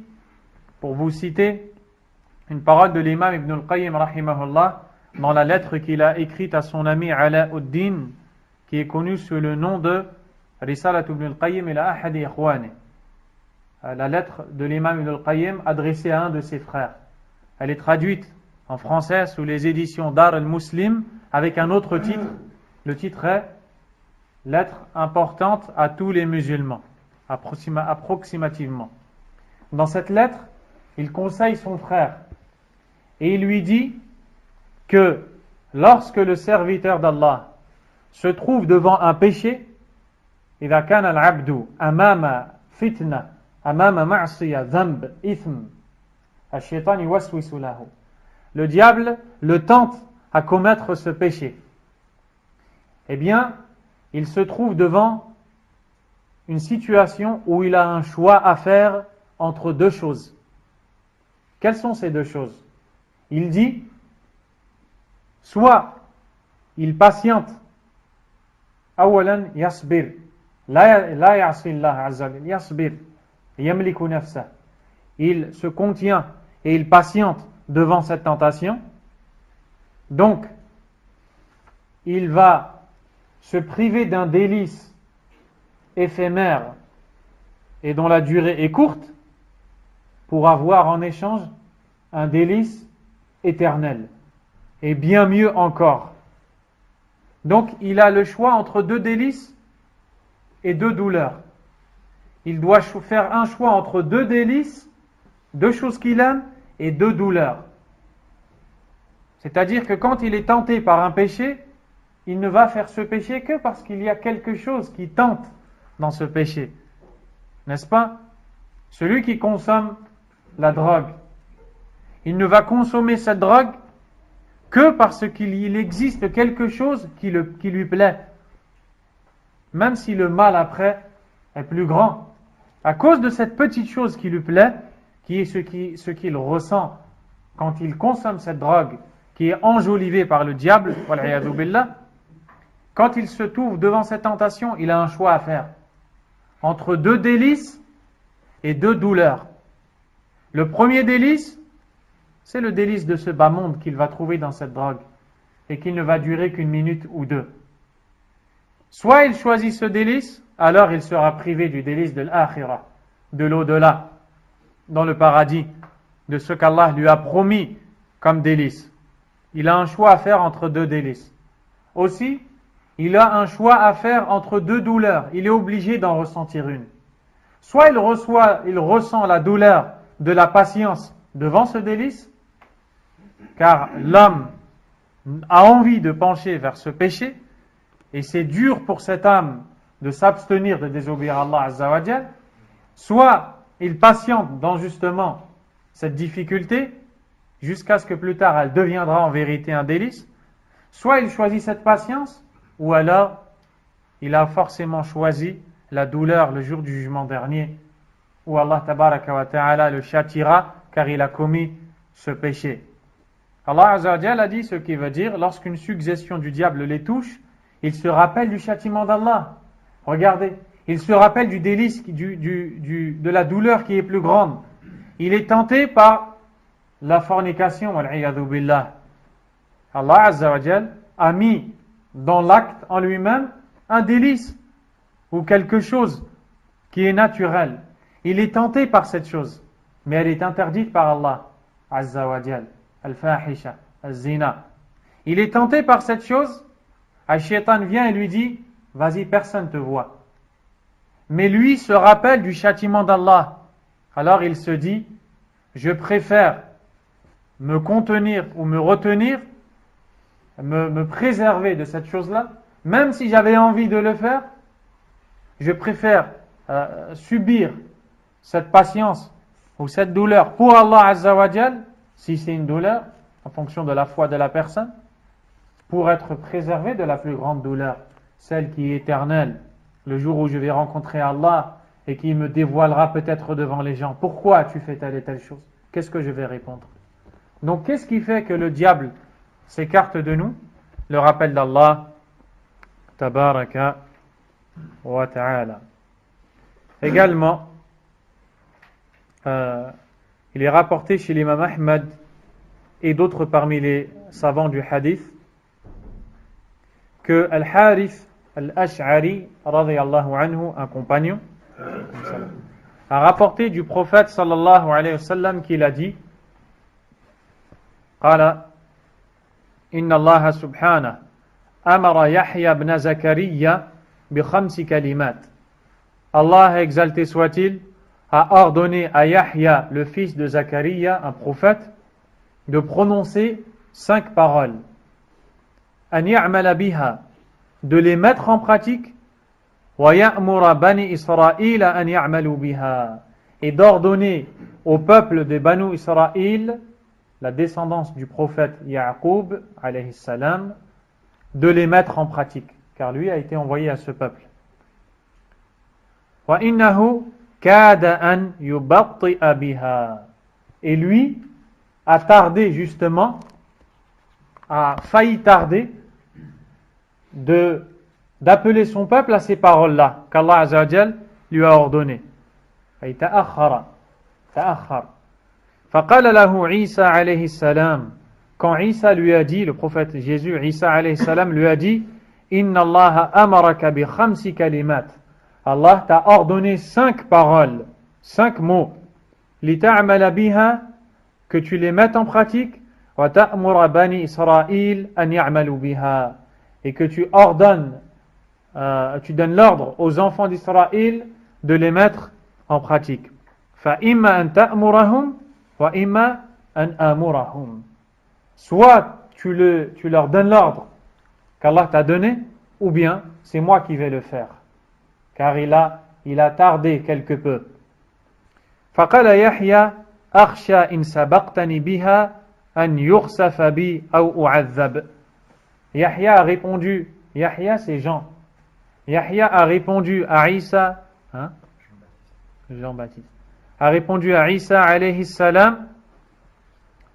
pour vous citer une parole de l'imam Ibn al-Qayyim rahimahullah dans la lettre qu'il a écrite à son ami Alauddin, qui est connu sous le nom de Risalat ibn al-Qayyim ila ahadi ikhwani. La lettre de l'imam Ibn al-Qayyim adressée à un de ses frères. Elle est traduite en français sous les éditions Dar al-Muslim avec un autre titre. Le titre est Lettre importante à tous les musulmans, approximativement. Dans cette lettre, il conseille son frère et il lui dit que lorsque le serviteur d'Allah se trouve devant un péché, إذا كان العبد أمام فتنة أمام معصية ذنب إثم الشيطان يوسوس له. Le diable le tente à commettre ce péché. Eh bien, il se trouve devant une situation où il a un choix à faire entre deux choses. Quelles sont ces deux choses? Il dit, soit il patiente, awalan yasbir, la ya'si Allah azza wa jalla, yasbir, yamliku nafsa. Il se contient et il patiente devant cette tentation. Donc, il va se priver d'un délice éphémère et dont la durée est courte, pour avoir en échange un délice éternel, et bien mieux encore. Donc il a le choix entre deux délices et deux douleurs. Il doit faire un choix entre deux délices, deux choses qu'il aime, et deux douleurs. C'est-à-dire que quand il est tenté par un péché, il ne va faire ce péché que parce qu'il y a quelque chose qui tente dans ce péché. N'est-ce pas? Celui qui consomme la drogue, il ne va consommer cette drogue que parce qu'il existe quelque chose qui lui plaît. Même si le mal après est plus grand. À cause de cette petite chose qui lui plaît, qui est ce qu'il ressent quand il consomme cette drogue, qui est enjolivée par le diable, wal'iyadhu billah, quand il se trouve devant cette tentation, il a un choix à faire entre deux délices et deux douleurs. Le premier délice, c'est le délice de ce bas monde qu'il va trouver dans cette drogue et qui ne va durer qu'une minute ou deux. Soit il choisit ce délice, alors il sera privé du délice de l'akhirah, de l'au-delà, dans le paradis, de ce qu'Allah lui a promis comme délice. Il a un choix à faire entre deux délices. Aussi, il a un choix à faire entre deux douleurs. Il est obligé d'en ressentir une. Soit il ressent la douleur de la patience devant ce délice, car l'homme a envie de pencher vers ce péché, et c'est dur pour cette âme de s'abstenir de désobéir à Allah Azza wa Jal. Soit il patiente dans justement cette difficulté, jusqu'à ce que plus tard elle deviendra en vérité un délice. Soit il choisit cette patience, ou alors il a forcément choisi la douleur le jour du jugement dernier, où Allah tabaraka wa ta'ala le châtira car il a commis ce péché. Allah Azza wa Jal a dit ce qui veut dire, lorsqu'une suggestion du diable les touche, il se rappelle du châtiment d'Allah. Regardez, il se rappelle du délice, de la douleur qui est plus grande. Il est tenté par la fornication, wal'iyadhu billah. Allah Azza wa Jal a mis dans l'acte en lui-même un délice ou quelque chose qui est naturel. Il est tenté par cette chose, mais elle est interdite par Allah Azza wa Jal. Al-fahisha, al-zina. Il est tenté par cette chose, Al-Shaytan vient et lui dit, vas-y, personne ne te voit. Mais lui se rappelle du châtiment d'Allah. Alors il se dit, je préfère me contenir ou me retenir, me préserver de cette chose-là, même si j'avais envie de le faire, je préfère subir cette patience ou cette douleur pour Allah Azza wa Jal, si c'est une douleur, en fonction de la foi de la personne, pour être préservé de la plus grande douleur, celle qui est éternelle, le jour où je vais rencontrer Allah et qui me dévoilera peut-être devant les gens. Pourquoi tu fais telle et telle chose? Qu'est-ce que je vais répondre? Donc qu'est-ce qui fait que le diable s'écarte de nous? Le rappel d'Allah, tabaraka wa ta'ala. Également, il est rapporté chez l'imam Ahmad et d'autres parmi les savants du hadith que Al-Harith Al-Ash'ari, radiyallahu anhu, un compagnon, a rapporté du prophète sallallahu alayhi wa sallam qu'il a dit, قال إن الله سبحانه أمر يحيى بن زكريا بخمس كلمات. Allah, exalté soit-il, a ordonné à Yahya, le fils de Zakaria, un prophète, de prononcer 5 paroles. أن يعمل بها, de les mettre en pratique, ويأمر بني إسرائيل أن يعملوا بها, et d'ordonner au peuple de Banu Israël, la descendance du prophète Ya'qub, alayhi salam, de les mettre en pratique, car lui a été envoyé à ce peuple. وَإِنَّهُ كَادَ أَنْ يُبَطِّئَ بِهَا, et lui a tardé justement, a failli tarder d'appeler son peuple à ces paroles-là qu'Allah Azza wa Jal lui a ordonné. Et ta'akhara. فقال له عيسى عليه السلام, quand Isa lui a dit, le prophète Jésus, Isa alayhi salam lui a dit, Inna Allah amaraka bi khamsi kalimat, Allah t'a ordonné 5 paroles, 5 mots, لِتَعْمَلَ بِهَا, que tu les mettes en pratique, وَتَأْمُرَ بَنِي إِسْرَائِيل أَنْ يَعْمَلُوا بِهَا, et que tu ordonnes, tu donnes l'ordre aux enfants d'Israël de les mettre en pratique. فَإِمَّا أَنْ تَأْمُرَهُمْ وَإِمَّا أَنْ آمُرَهُمْ. Soit tu leur donnes l'ordre qu'Allah t'a donné, ou bien c'est moi qui vais le faire, car il a tardé quelque peu. فقال يحيى أخشى إن سبقتني بها أن يخسف بي أو أعذب. Yahya a répondu, Yahya c'est Jean. Yahya a répondu à Isa, Jean-Baptiste, a répondu à Isa alayhi salam,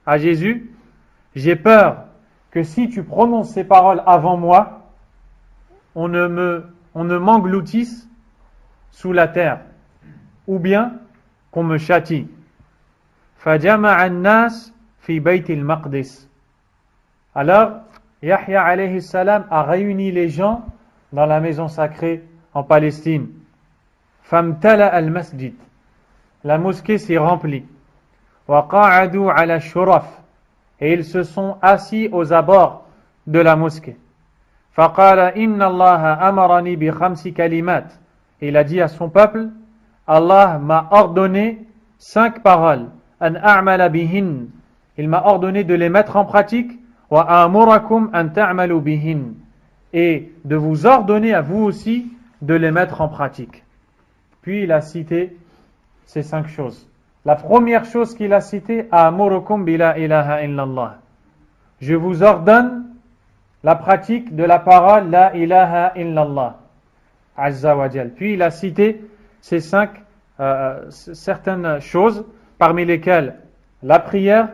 à Jésus, j'ai peur que si tu prononces ces paroles avant moi, on ne m'engloutisse sous la terre, ou bien qu'on me châtie. فَجَمَعَ النَّاسِ فِي بَيْتِ الْمَقْدِسِ. Alors, Yahya alayhi salam a réuni les gens dans la maison sacrée en Palestine. فَامْتَلَأَ الْمَسْجِدِ. La mosquée s'est remplie. وَقَعَدُوا عَلَى الشُّرَفِ. Et ils se sont assis aux abords de la mosquée. فَقَالَ إِنَّ اللَّهَ أَمَرَنِي بِخَمْسِ كَلِمَاتٍ. Et il a dit à son peuple, Allah m'a ordonné 5 paroles. أَنْ أَعْمَلَ بِهِنْ. Il m'a ordonné de les mettre en pratique. وَأَمُرَكُمْ أَنْ تَعْمَلُوا بِهِنْ. Et de vous ordonner à vous aussi de les mettre en pratique. Puis il a cité ces 5 choses. La première chose qu'il a citée, أَمُرُكُمْ بِلَا إِلَهَ إِلَّا اللَّهِ. Je vous ordonne la pratique de la parole La ilaha illallah Azza wa Jal. Puis il a cité ces 5 certaines choses, parmi lesquelles la prière,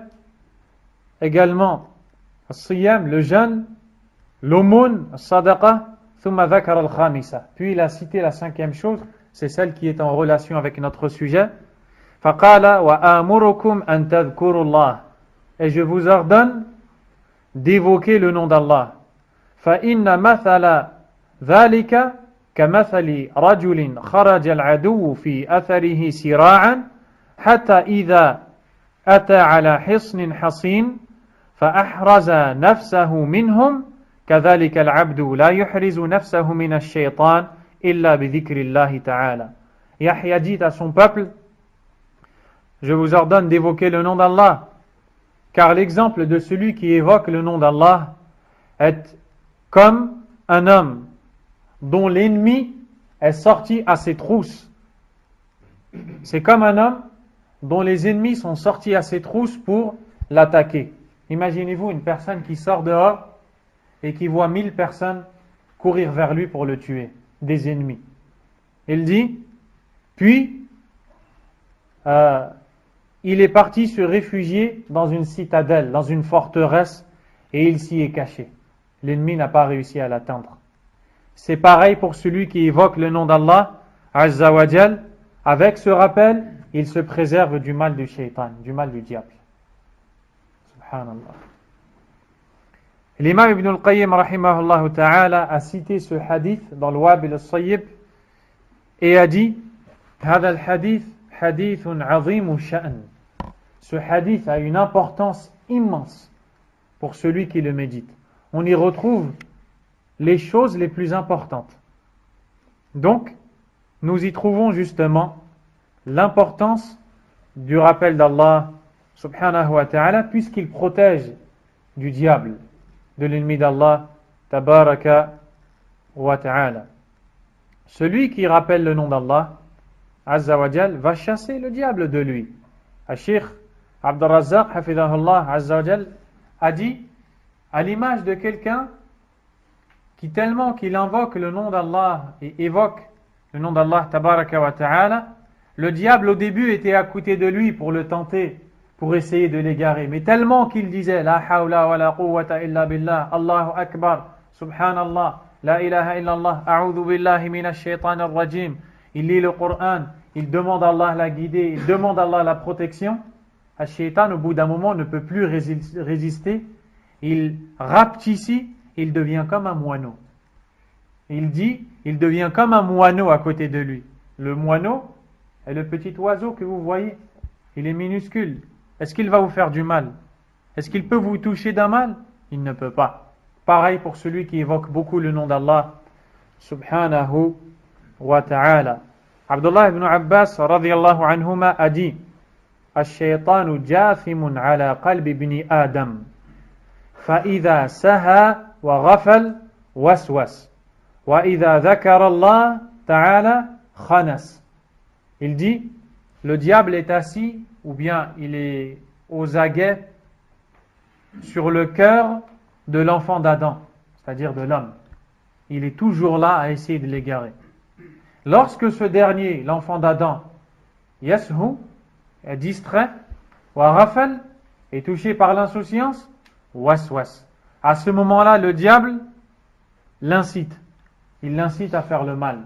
également الصيام, le jeûne, l'aumône, الصدقة, ثم ذكر الخامسة. Puis il a cité la 5e chose, c'est celle qui est en relation avec notre sujet. فقال وآمركم أن تذكروا الله. Et je vous ordonne d'évoquer le nom d'Allah. فإن مثل ذلك كمثل رجل خرج العدو في أثره سراعا حتى إذا أتى على حصن حصين فأحرز نفسه منهم كذلك العبد لا يحرز نفسه من الشيطان إلا بذكر الله تعالى. Yahya dit à son peuple, je vous ordonne d'évoquer le nom d'Allah, car l'exemple de celui qui évoque le nom d'Allah est comme un homme dont l'ennemi est sorti à ses trousses. C'est comme un homme dont les ennemis sont sortis à ses trousses pour l'attaquer. Imaginez-vous une personne qui sort dehors et qui voit 1000 personnes courir vers lui pour le tuer, des ennemis. Il dit, puis il est parti se réfugier dans une citadelle, dans une forteresse, et il s'y est caché. L'ennemi n'a pas réussi à l'atteindre. C'est pareil pour celui qui évoque le nom d'Allah, Azza wa Jal. Avec ce rappel, il se préserve du mal du shaitan, du mal du diable. Subhanallah. L'imam Ibn al-Qayyim rahimahullah ta'ala a cité ce hadith dans le Wabil al-Sayyib et a dit, هذا الحديث حديث عظيم الشأن. Ce hadith a une importance immense pour celui qui le médite. On y retrouve les choses les plus importantes. Donc, nous y trouvons justement l'importance du rappel d'Allah subhanahu wa ta'ala, puisqu'il protège du diable, de l'ennemi d'Allah tabaraka wa ta'ala. Celui qui rappelle le nom d'Allah Azza wa Jal va chasser le diable de lui. Al-Sheikh Abd al-Razzaq hafidahullah Azza wa Jal a dit, à l'image de quelqu'un qui tellement qu'il invoque le nom d'Allah et évoque le nom d'Allah tabaraka wa ta'ala, le diable au début était à côté de lui pour le tenter, pour essayer de l'égarer, mais tellement qu'il disait la hawla wa la quwwata illa billah, Allahu akbar, subhanallah, la ilaha illallah, a'udhu billahi minash shaitanir rajim. Il lit le Coran, il demande à Allah la guider, il demande à Allah la protection. Le shaitan au bout d'un moment ne peut plus résister, il rapetit, il devient comme un moineau. Il dit, il devient comme un moineau à côté de lui. Le moineau est le petit oiseau que vous voyez Il est minuscule. Est-ce qu'il va vous faire du mal? Est-ce qu'il peut vous toucher d'un mal? Il ne peut pas. Pareil pour celui qui évoque beaucoup le nom d'Allah subhanahu wa ta'ala. Abdullah ibn Abbas radiyallahu anhuma a dit: الشيطان جاثم على قلب ابن آدم فإذا سهى وغفل وسوس وإذا ذكر الله تعالى خنس. Il dit, le diable est assis, ou bien il est aux aguets sur le cœur de l'enfant d'Adam, c'est-à-dire de l'homme. Il est toujours là à essayer de l'égarer. Lorsque ce dernier, l'enfant d'Adam, yashu, est distrait, wa rafal, est touché par l'insouciance, waswas. À ce moment-là, le diable l'incite. Il l'incite à faire le mal.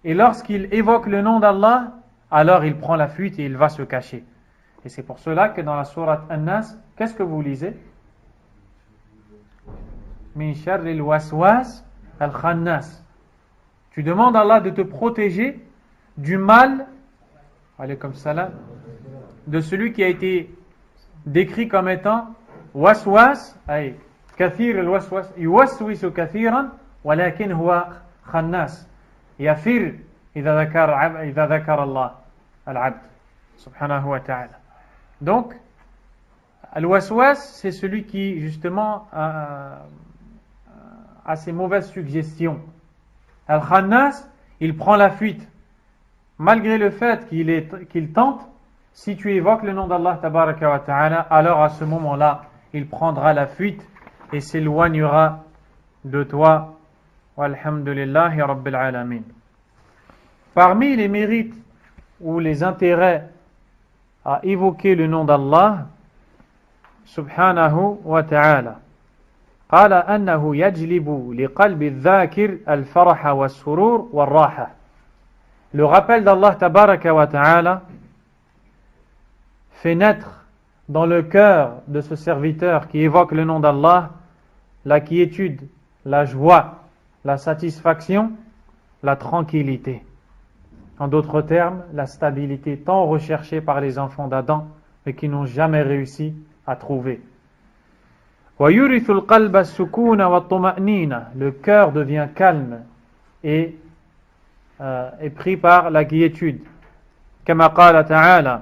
Et lorsqu'il évoque le nom d'Allah, alors il prend la fuite et il va se cacher. Et c'est pour cela que dans la sourate An-Nas, qu'est-ce que vous lisez? Min sharril waswas al-khannas. Tu demandes à Allah de te protéger du mal, alaykum salam, de celui qui a été décrit comme étant waswas, ay kathir al-waswas, yuwaswisu kathiran, walakin huwa khannas. Yafir idha dhakara Allah al-abd subhanahu wa ta'ala. Donc, al-waswas, c'est celui qui justement a ces mauvaises suggestions. Al-Khannas, il prend la fuite. Malgré le fait qu'il tente, si tu évoques le nom d'Allah tabaraka wa ta'ala, alors à ce moment-là, il prendra la fuite et s'éloignera de toi. Walhamdulillahi rabbil alamin. Parmi les mérites ou les intérêts à évoquer le nom d'Allah subhanahu wa ta'ala, قال أنه يجلب لقلب الذاكر الفرح والسرور والراحة. Le rappel d'Allah tabaraka wa ta'ala fait naître dans le cœur de ce serviteur qui évoque le nom d'Allah la quiétude, la joie, la satisfaction, la tranquillité. En d'autres termes, la stabilité tant recherchée par les enfants d'Adam mais qui n'ont jamais réussi à trouver. وَيُرِثُ الْقَلْبَ السُّكُونَ وَالطُّمَأْنِينَ. Le cœur devient calme et est pris par la quiétude. كما قال تعالى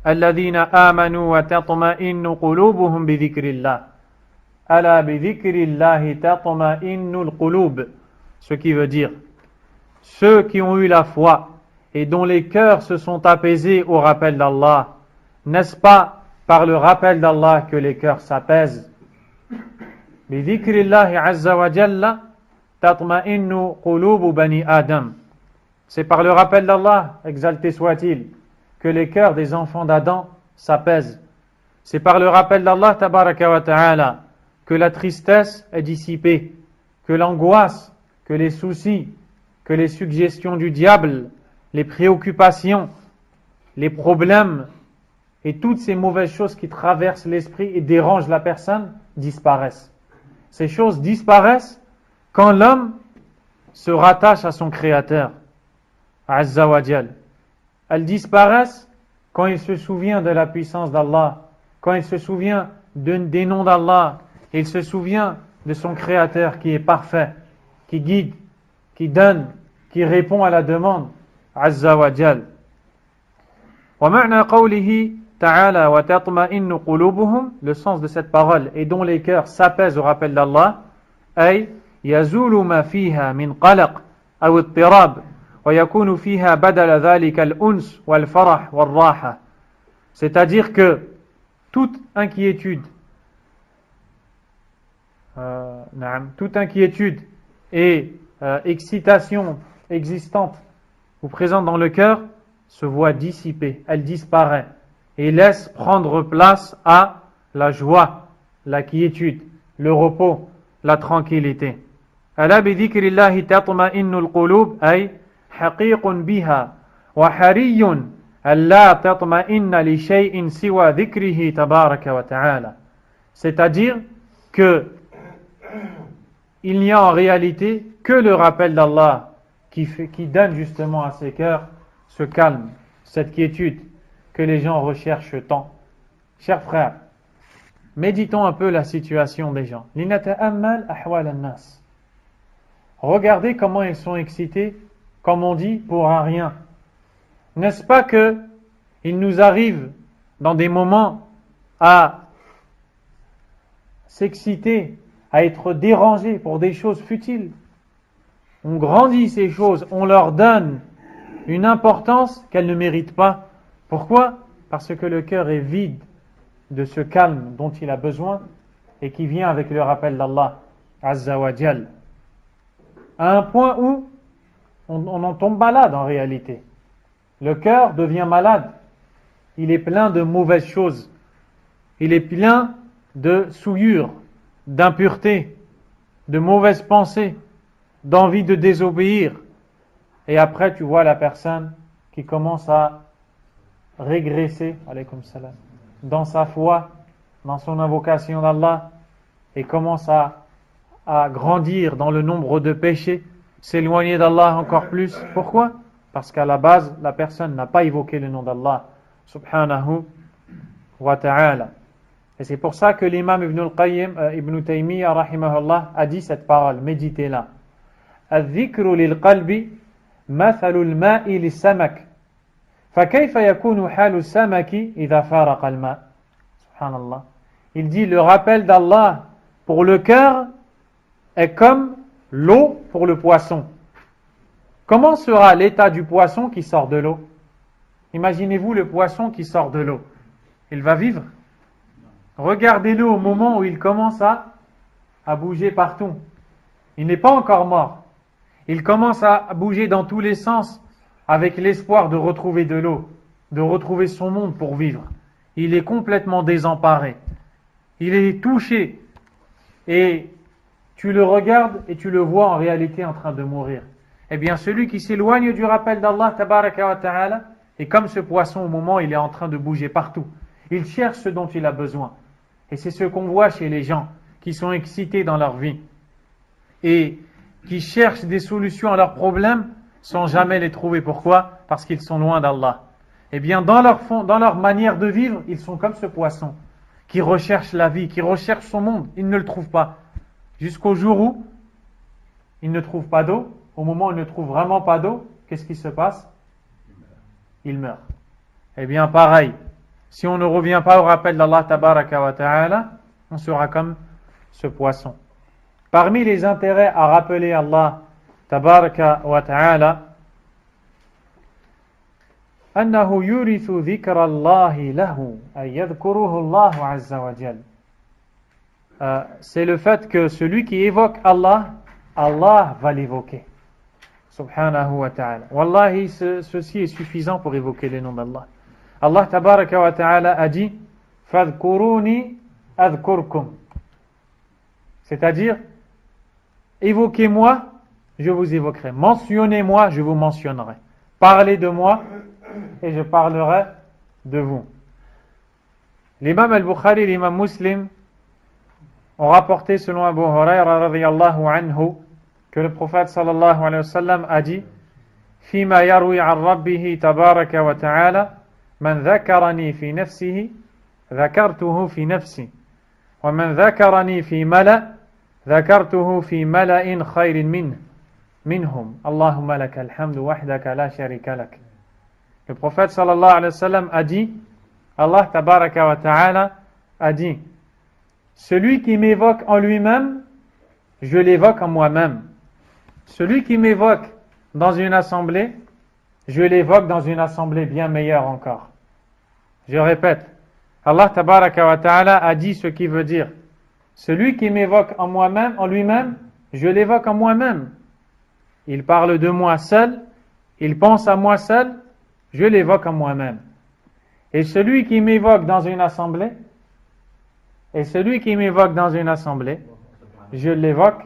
الذين آمنوا وتطمئن قلوبهم بذكر الله ألا بذكر الله تطمئن القلوب. Ce qui veut dire ceux qui ont eu la foi et dont les cœurs se sont apaisés au rappel d'Allah, n'est-ce pas par le rappel d'Allah que les cœurs s'apaisent? Bidhikrillahi azza wa jalla tatma'innu qulubu bani Adam. C'est par le rappel d'Allah, exalté soit-il, que les cœurs des enfants d'Adam s'apaisent. C'est par le rappel d'Allah tabaraka wa ta'ala que la tristesse est dissipée, que l'angoisse, que les soucis, que les suggestions du diable, les préoccupations, les problèmes et toutes ces mauvaises choses qui traversent l'esprit et dérangent la personne disparaissent. Ces choses disparaissent quand l'homme se rattache à son Créateur, Azza wa Jal. Elles disparaissent quand il se souvient de la puissance d'Allah, quand il se souvient des noms d'Allah, il se souvient de son Créateur qui est parfait, qui guide, qui donne, qui répond à la demande, Azza wa Jal. ومعنى قوله تعالى وتطمئن قلوبهم, le sens de cette parole et dont les cœurs s'apaisent au rappel d'Allah, أي يزول ما فيها من قلق أو اضطراب ويكون فيها بدل ذلك الأنس والفرح والراحة. C'est-à-dire que toute inquiétude et excitation existante ou présente dans le cœur se voit dissipée, elle disparaît et laisse prendre place à la joie, la quiétude, le repos, la tranquillité. ألا بذكر الله تطمئن القلوب أي حقيق بها وحري ألا تطمئن لشيء سوى ذكره تبارك وتعالى. C'est-à-dire que il n'y a en réalité que le rappel d'Allah qui donne justement à ces cœurs ce calme, cette quiétude que les gens recherchent tant. Chers frères, méditons un peu la situation des gens. Linata'ammal ahwal an-nas. Regardez comment ils sont excités, comme on dit, pour un rien. N'est-ce pas que il nous arrive dans des moments à s'exciter, à être dérangés pour des choses futiles. On grandit ces choses, on leur donne une importance qu'elles ne méritent pas. Pourquoi? Parce que le cœur est vide de ce calme dont il a besoin et qui vient avec le rappel d'Allah Azza wa Jal. À un point où on en tombe malade en réalité. Le cœur devient malade. Il est plein de mauvaises choses. Il est plein de souillures, d'impuretés, de mauvaises pensées, d'envie de désobéir. Et après, tu vois la personne qui commence à régresser, alaykoum salam, dans sa foi, dans son invocation d'Allah, et commence à grandir dans le nombre de péchés, s'éloigner d'Allah encore plus. Pourquoi? Parce qu'à la base, la personne n'a pas évoqué le nom d'Allah, subhanahu wa ta'ala. Et c'est pour ça que l'imam Ibn al-Qayyim, Ibn Taymiyyah, rahimahullah, a dit cette parole, méditez-la. الذكر للقلب مثل الماء للسمك فكيف يكون حال السمك إذا فارق الماء. Subhanallah. Il dit le rappel d'Allah pour le cœur est comme l'eau pour le poisson. Comment sera l'état du poisson qui sort de l'eau? Imaginez-vous le poisson qui sort de l'eau. Il va vivre? Regardez-le au moment où il commence à bouger partout. Il n'est pas encore mort. Il commence à bouger dans tous les sens avec l'espoir de retrouver de l'eau, de retrouver son monde pour vivre. Il est complètement désemparé. Il est touché. Et tu le regardes et tu le vois en réalité en train de mourir. Eh bien, celui qui s'éloigne du rappel d'Allah, tabaraka wa ta'ala, est comme ce poisson au moment où il est en train de bouger partout. Il cherche ce dont il a besoin. Et c'est ce qu'on voit chez les gens qui sont excités dans leur vie et qui cherchent des solutions à leurs problèmes sans jamais les trouver. Pourquoi? Parce qu'ils sont loin d'Allah. Eh bien, dans leur manière de vivre, ils sont comme ce poisson qui recherche la vie, qui recherche son monde. Il ne le trouve pas. Jusqu'au jour où il ne trouve pas d'eau. Au moment où il ne trouve vraiment pas d'eau, qu'est-ce qui se passe? Il meurt. Eh bien, pareil. Si on ne revient pas au rappel d'Allah tabaraka wa ta'ala, on sera comme ce poisson. Parmi les intérêts à rappeler Allah tabaraka wa ta'ala, أنه يورث ذكر الله له أي يذكره الله عز وجل. C'est le fait que celui qui évoque Allah, Allah va l'évoquer. Subhanahu wa ta'ala. Wallahi, ceci est suffisant pour évoquer les noms d'Allah. Allah tabaraka wa ta'ala a dit Fadhkuruni adhkurkum. C'est-à-dire, évoquez-moi, je vous évoquerai. Mentionnez-moi, je vous mentionnerai. Parlez de moi et je parlerai de vous. L'imam al-Bukhari et l'imam Muslim ont rapporté selon Abu Huraira radiyallahu anhu que le prophète sallallahu alayhi wa sallam a dit Fima yarwi an rabbihi tabaraka wa ta'ala Man dhakarani fi nafsihi dhakartuhu fi nafsi wa man dhakarani fi mala dhakartuhu fi mala'in khayrin minhum Allahumma lakal hamdu wahdaka la sharika lak. Le prophète sallallahu alayhi wa sallam a dit Allah tabaraka wa ta'ala a dit celui qui m'évoque en lui-même je l'évoque en moi-même. Celui qui m'évoque dans une assemblée, je l'évoque dans une assemblée bien meilleure encore. Je répète, Allah tabaraka wa ta'ala a dit ce qui veut dire celui qui m'évoque en moi-même, en lui-même, je l'évoque en moi-même. Il parle de moi seul, il pense à moi seul, je l'évoque en moi-même. Et celui qui m'évoque dans une assemblée, je l'évoque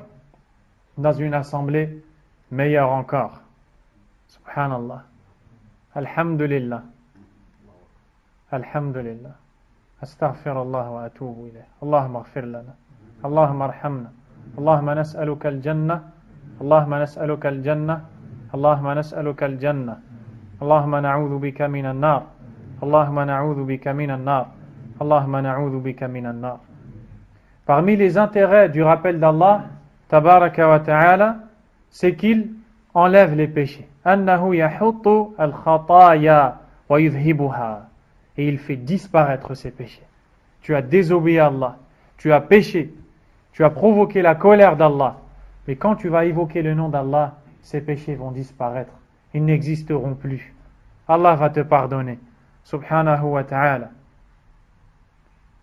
dans une assemblée meilleure encore. Subhanallah. Alhamdulillah. Alhamdulillah. Astaghfirullah wa atubu ilayh. Allahumma ighfir lana. Allahumma arhamna. Allahumma nas'aluka al-jannah Allahumma nas'aluka al-jannah, Allahumma nas'aluka al-jannah, Allahumma na'udhu bika minan nar, Allahumma na'udhu bika minan nar, Allahumma na'udhu bika minan nar. Parmi les intérêts du rappel d'Allah, tabaraka wa ta'ala, c'est qu'il enlève les péchés. Annahu yahuttu al-khataya wa yudhibuha. Et il fait disparaître ces péchés. Tu as désobéi à Allah, tu as péché, tu as provoqué la colère d'Allah. Mais quand tu vas évoquer le nom d'Allah, ces péchés vont disparaître. Ils n'existeront plus. Allah va te pardonner. Subhanahu wa ta'ala.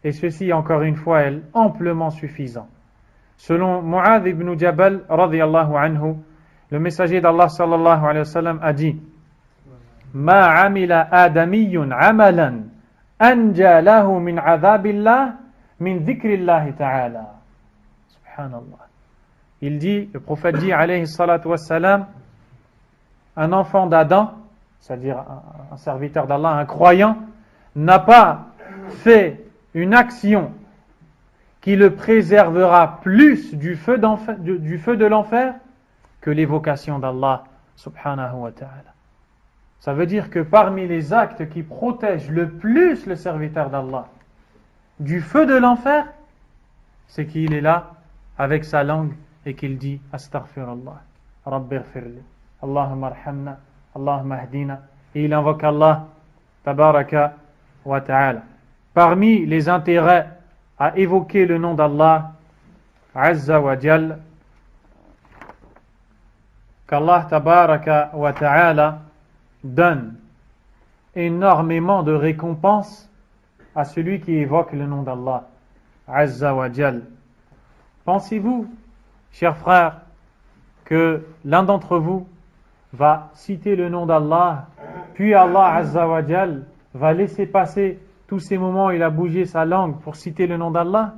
Et ceci, encore une fois, est amplement suffisant. Selon Mu'adh ibn Jabal, radiyallahu anhu, le messager d'Allah sallallahu alayhi wa sallam a dit: Ma amila adamiyyun amalan anja lahu min adhabillah min dhikrillahi ta'ala. Subhanallah. Il dit, le prophète dit, alayhi salatu wassalam, un enfant d'Adam, c'est-à-dire un serviteur d'Allah, un croyant, n'a pas fait une action qui le préservera plus du feu de l'enfer que l'évocation d'Allah subhanahu wa ta'ala. Ça veut dire que parmi les actes qui protègent le plus le serviteur d'Allah du feu de l'enfer, c'est qu'il est là avec sa langue et qu'il dit Astaghfirullah, Rabbighfirli, Allahumma arhamna, Allahumma ahdina, et il invoque Allah tabaraka wa ta'ala. Parmi les intérêts à évoquer le nom d'Allah Azza wa Jal, qu'Allah tabaraka wa ta'ala donne énormément de récompenses à celui qui évoque le nom d'Allah Azza wa Jal. Pensez-vous, chers frères, que l'un d'entre vous va citer le nom d'Allah, puis Allah Azza wa Jal va laisser passer tous ces moments où il a bougé sa langue pour citer le nom d'Allah?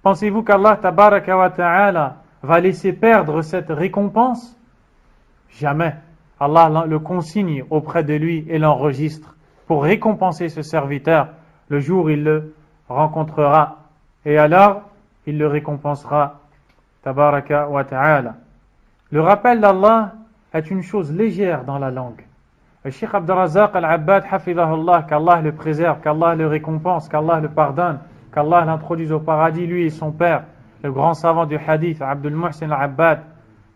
Pensez-vous qu'Allah tabaraka wa ta'ala va laisser perdre cette récompense? Jamais. Allah le consigne auprès de lui et l'enregistre pour récompenser ce serviteur le jour où il le rencontrera. Et alors, il le récompensera. Tabaraka wa ta'ala. Le rappel d'Allah est une chose légère dans la langue. Le Cheikh Abd al-Razzaq al-Abbad, hafidhahullah, qu'Allah le préserve, qu'Allah le récompense, qu'Allah le pardonne, qu'Allah l'introduise au paradis, lui et son père, le grand savant du hadith, Abdul Muhsin al-Abbad,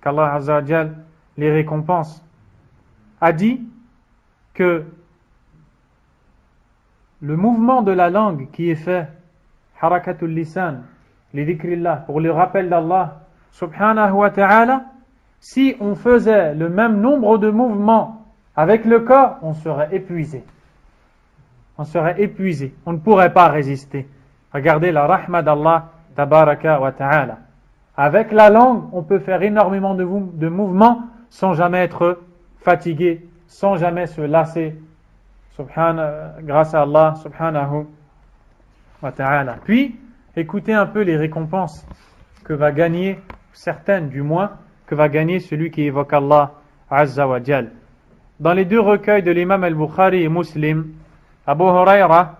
qu'Allah Azza wa Jal les récompense, a dit que le mouvement de la langue qui est fait, harakatul lisan, li dhikrillah, pour le rappel d'Allah, subhanahu wa ta'ala, si on faisait le même nombre de mouvements avec le corps, on serait épuisé. On serait épuisé. On ne pourrait pas résister. Regardez la rahma d'Allah, tabaraka wa ta'ala. Avec la langue, on peut faire énormément de mouvements sans jamais être fatigué, sans jamais se lasser. Grâce à Allah, subhanahu wa ta'ala. Puis, écoutez un peu les récompenses que va gagner, certaines du moins, que va gagner celui qui évoque Allah Azza wa Jal. Dans les deux recueils de l'imam al-Bukhari et Muslim, Abu Huraira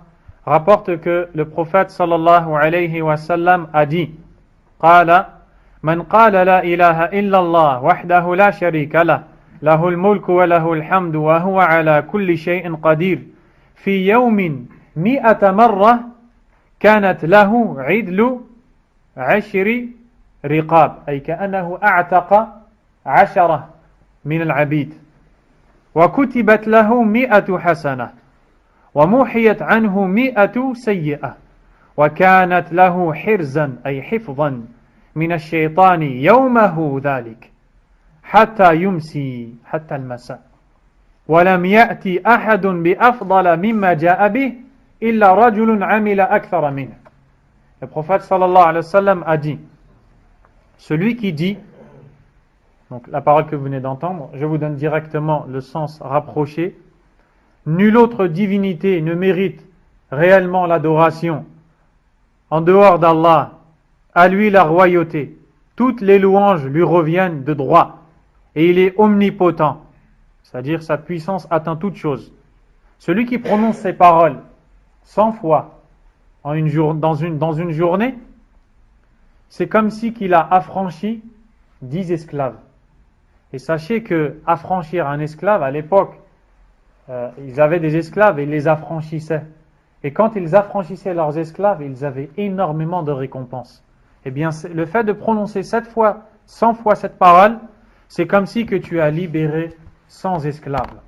rapporte que le prophète sallallahu alayhi wa sallam a dit: Qala, man qala la ilaha illa Allah wahdahu la sharika lah, lahul mulku wa lahul hamdu wa huwa ala kulli shay'in qadir, fi yawmin mi'ata marra, kanat lahu idlu 10 riqab, ay ka'annahu a'taqa 10 min al-'abid. وكتبت له 100 حسنة ومحيت عنه 100 سيئة وكانت له حرزا أي حفظا من الشيطان يومه ذلك حتى يمسي حتى المساء ولم يأتي أحد بأفضل مما جاء به إلا رجل عمل أكثر منه. Le prophète sallallahu alayhi wa sallam a dit: celui qui dit, donc la parole que vous venez d'entendre, je vous donne directement le sens rapproché. Nulle autre divinité ne mérite réellement l'adoration en dehors d'Allah. À lui la royauté. Toutes les louanges lui reviennent de droit. Et il est omnipotent. C'est-à-dire sa puissance atteint toute chose. Celui qui prononce ces paroles 100 fois dans une journée, c'est comme si qu'il a affranchi 10 esclaves. Et sachez que affranchir un esclave, à l'époque, ils avaient des esclaves et ils les affranchissaient. Et quand ils affranchissaient leurs esclaves, ils avaient énormément de récompenses. Eh bien, le fait de prononcer 7 fois, 100 fois cette parole, c'est comme si que tu as libéré 100 esclaves.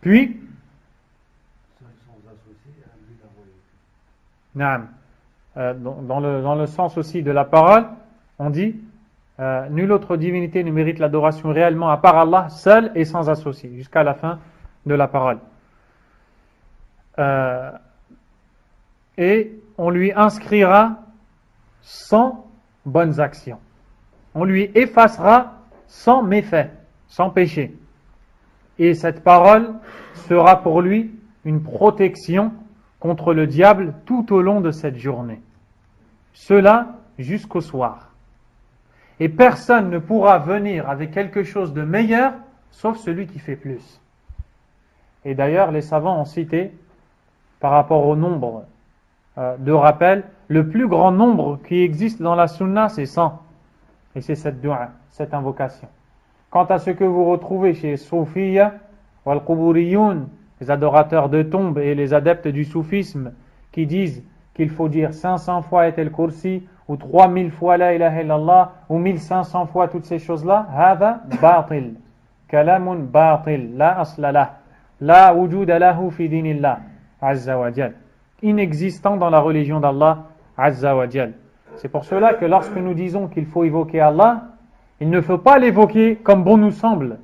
Puis, dans le sens aussi de la parole, on dit nulle autre divinité ne mérite l'adoration réellement à part Allah, seul et sans associé, jusqu'à la fin de la parole. Et on lui inscrira 100 bonnes actions. On lui effacera 100 méfaits, 100 péchés. Et cette parole sera pour lui une protection contre le diable tout au long de cette journée. Cela jusqu'au soir. Et personne ne pourra venir avec quelque chose de meilleur, sauf celui qui fait plus. Et d'ailleurs, les savants ont cité, par rapport au nombre de rappels, le plus grand nombre qui existe dans la sunna, c'est 100. Et c'est cette dua, cette invocation. Quant à ce que vous retrouvez chez Soufiyya, wal-Quburiyun, les adorateurs de tombes et les adeptes du soufisme, qui disent qu'il faut dire 500 fois Ayatul Kursi, ou 3000 fois La ilaha illallah, ou 1500 fois toutes ces choses-là, hada batil, kalamun batil, la aslalah, la wujuda lahu fi dinillah, azza wa jal. Inexistant dans la religion d'Allah, azza wa jal. C'est pour cela que lorsque nous disons qu'il faut évoquer Allah, il ne faut pas l'évoquer comme bon nous semble.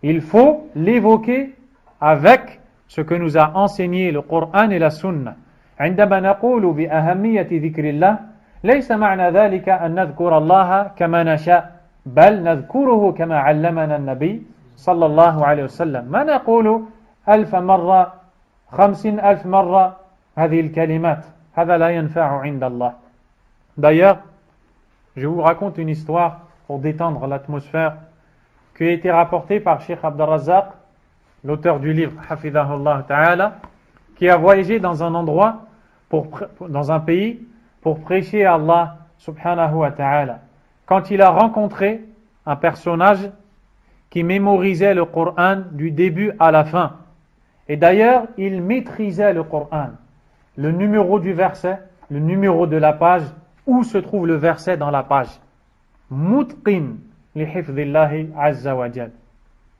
Il faut l'évoquer avec ce que nous a enseigné le Coran et la Sunna. عندما نقول بأهمية ذكر الله ليس معنى ذلك أن نذكر الله كما نشاء بل نذكره كما علمنا النبي صلى الله عليه وسلم ما نقول 1000 مرة 50,000 مرة هذه الكلمات هذا لا ينفع عند الله. D'ailleurs, je vous raconte une histoire pour détendre l'atmosphère qui a été rapportée par Cheikh Abd al-Razzaq, l'auteur du livre Hafidhahullah Ta'ala, qui a voyagé dans un endroit, dans un pays, pour prêcher à Allah subhanahu wa ta'ala. Quand il a rencontré un personnage qui mémorisait le Coran du début à la fin. Et d'ailleurs, il maîtrisait le Coran, le numéro du verset, le numéro de la page, où se trouve le verset dans la page. Mutqin li hifdhillahi azza wa jal.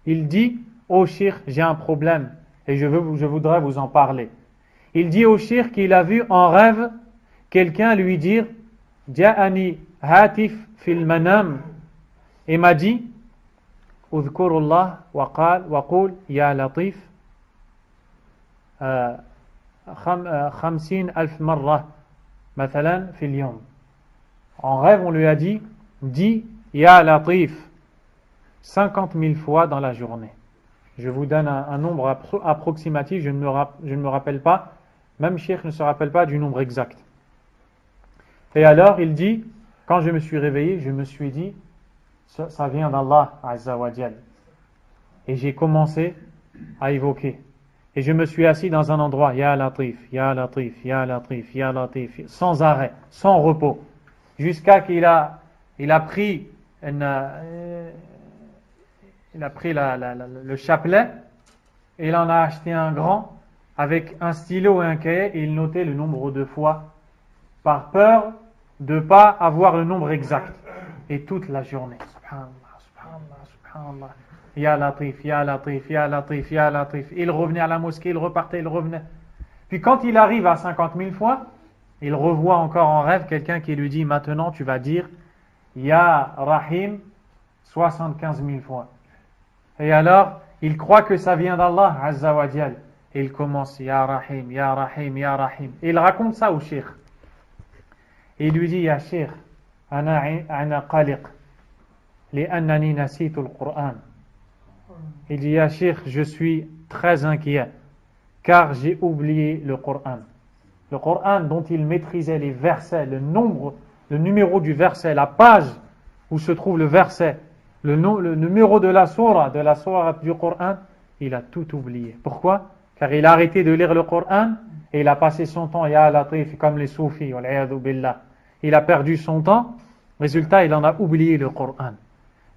Il dit, ô Cheikh, j'ai un problème et je voudrais vous en parler. Il dit au Cheikh qu'il a vu en rêve quelqu'un lui dire Ja'ani hatif fil manam, et m'a dit Udhkurullah wa qul ya latif 50,000 marra mathalan fil yawm. En rêve, on lui a dit dis ya latif 50 000 fois dans la journée. Je vous donne un nombre approximatif, je ne me rappelle pas, même Cheikh ne se rappelle pas du nombre exact. Et alors il dit, quand je me suis réveillé, je me suis dit, ça vient d'Allah Azza wa Jal. Et j'ai commencé à évoquer. Et je me suis assis dans un endroit, Ya Latif, Ya Latif, Ya Latif, Ya Latif, sans arrêt, sans repos, jusqu'à qu'il a pris le chapelet et il en a acheté un grand avec un stylo et un cahier et il notait le nombre de fois par peur de ne pas avoir le nombre exact. Et toute la journée, subhanallah, subhanallah, subhanallah, Ya Latif, Ya Latif, Ya Latif, Ya Latif. Il revenait à la mosquée, il repartait, il revenait. Puis quand il arrive à 50 000 fois, il revoit encore en rêve quelqu'un qui lui dit maintenant tu vas dire Ya Rahim 75 000 fois. Et alors, il croit que ça vient d'Allah Azza wa Jal. Et il commence Ya Rahim, Ya Rahim, Ya Rahim. Et il raconte ça au Cheikh. Et il lui dit Ya Cheikh, ana qaliq li'annani nasitu al-Qur'an. Il dit Ya Cheikh, je suis très inquiet car j'ai oublié le Coran. Le Coran dont il maîtrisait les versets, le numéro du verset, la page où se trouve le verset, le numéro de la sourate du Coran, il a tout oublié. Pourquoi? Car il a arrêté de lire le Coran et il a passé son temps, Ya Latif, comme les soufis, billah. Il a perdu son temps, résultat, il en a oublié le Coran.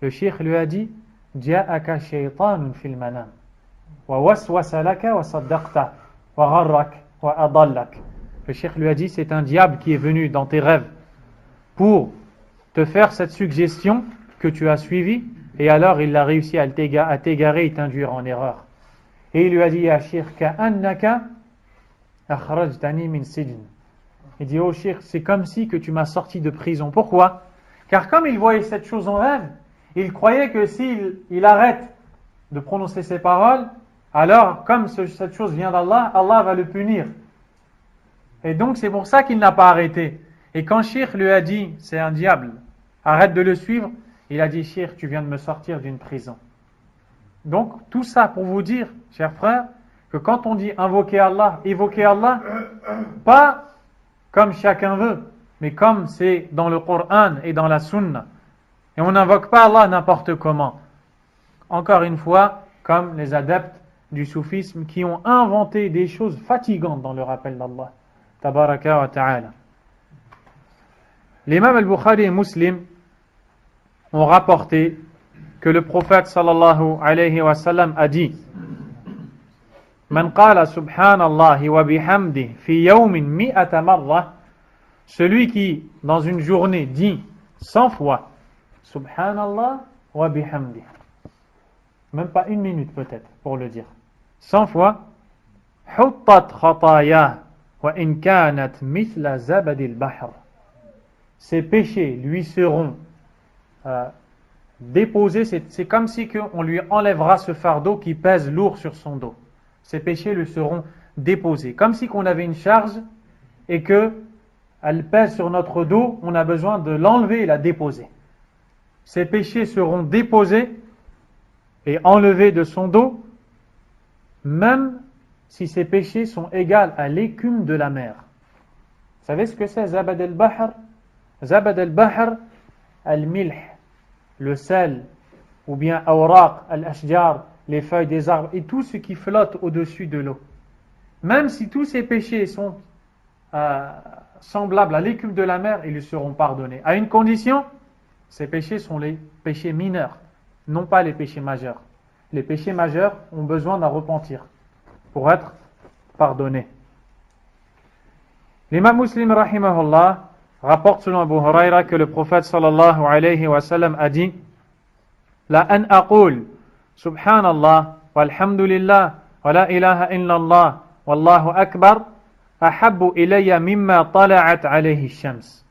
Le cheikh lui a dit, جاءك شيطان في المنام ووسوس لك وصدقته وغرك وأضلك. Le cheikh lui a dit, c'est un diable qui est venu dans tes rêves pour te faire cette suggestion que tu as suivie, et alors il a réussi à t'égarer et t'induire en erreur. Et il lui a dit, ya cheikh, ka'annaka akhrajtani min sijn. Il dit, oh cheikh, c'est comme si que tu m'as sorti de prison. Pourquoi? Car comme il voyait cette chose en rêve, il croyait que s'il arrête de prononcer ces paroles, alors comme cette chose vient d'Allah, Allah va le punir. Et donc c'est pour ça qu'il n'a pas arrêté. Et quand Cheikh lui a dit, c'est un diable, arrête de le suivre, il a dit, Cheikh, tu viens de me sortir d'une prison. Donc tout ça pour vous dire, chers frères, que quand on dit invoquer Allah, évoquer Allah, pas comme chacun veut, mais comme c'est dans le Coran et dans la Sunna. Et on n'invoque pas Allah n'importe comment. Encore une fois, comme les adeptes du soufisme qui ont inventé des choses fatigantes dans le rappel d'Allah. Tabaraka wa ta'ala. L'imam al-Bukhari et Muslim ont rapporté que le prophète sallallahu alayhi wa sallam a dit: Man qala subhanallahi wa bihamdi fi yawmin mi'ata marra, celui qui dans une journée dit 100 fois subhanallah wa bihamdi, même pas une minute peut-être pour le dire, 100 fois, huttat khataya wa in kanat mithla zabadil bahr, ses péchés lui seront déposés. C'est comme si on lui enlèvera ce fardeau qui pèse lourd sur son dos. Ses péchés lui seront déposés, comme si qu'on avait une charge et que elle pèse sur notre dos, on a besoin de l'enlever et la déposer. Ses péchés seront déposés et enlevés de son dos, même si ses péchés sont égaux à l'écume de la mer. Vous savez ce que c'est Zabad al-Bahr? Zabad al-Bahr, al-Milh, le sel, ou bien awraq, al-ashjar, les feuilles des arbres, et tout ce qui flotte au-dessus de l'eau. Même si tous ces péchés sont semblables à l'écume de la mer, ils lui seront pardonnés. À une condition, ces péchés sont les péchés mineurs, non pas les péchés majeurs. Les péchés majeurs ont besoin d'un repentir pour être pardonnés. L'imam Muslim rahimahullah rapporte selon Abu Huraira que le prophète sallallahu alayhi wa sallam a dit: La an aqul subhanallah walhamdulillah wa la ilaha illallah wallahu akbar ahabbu ilayya mimma tala'at alayhi shams.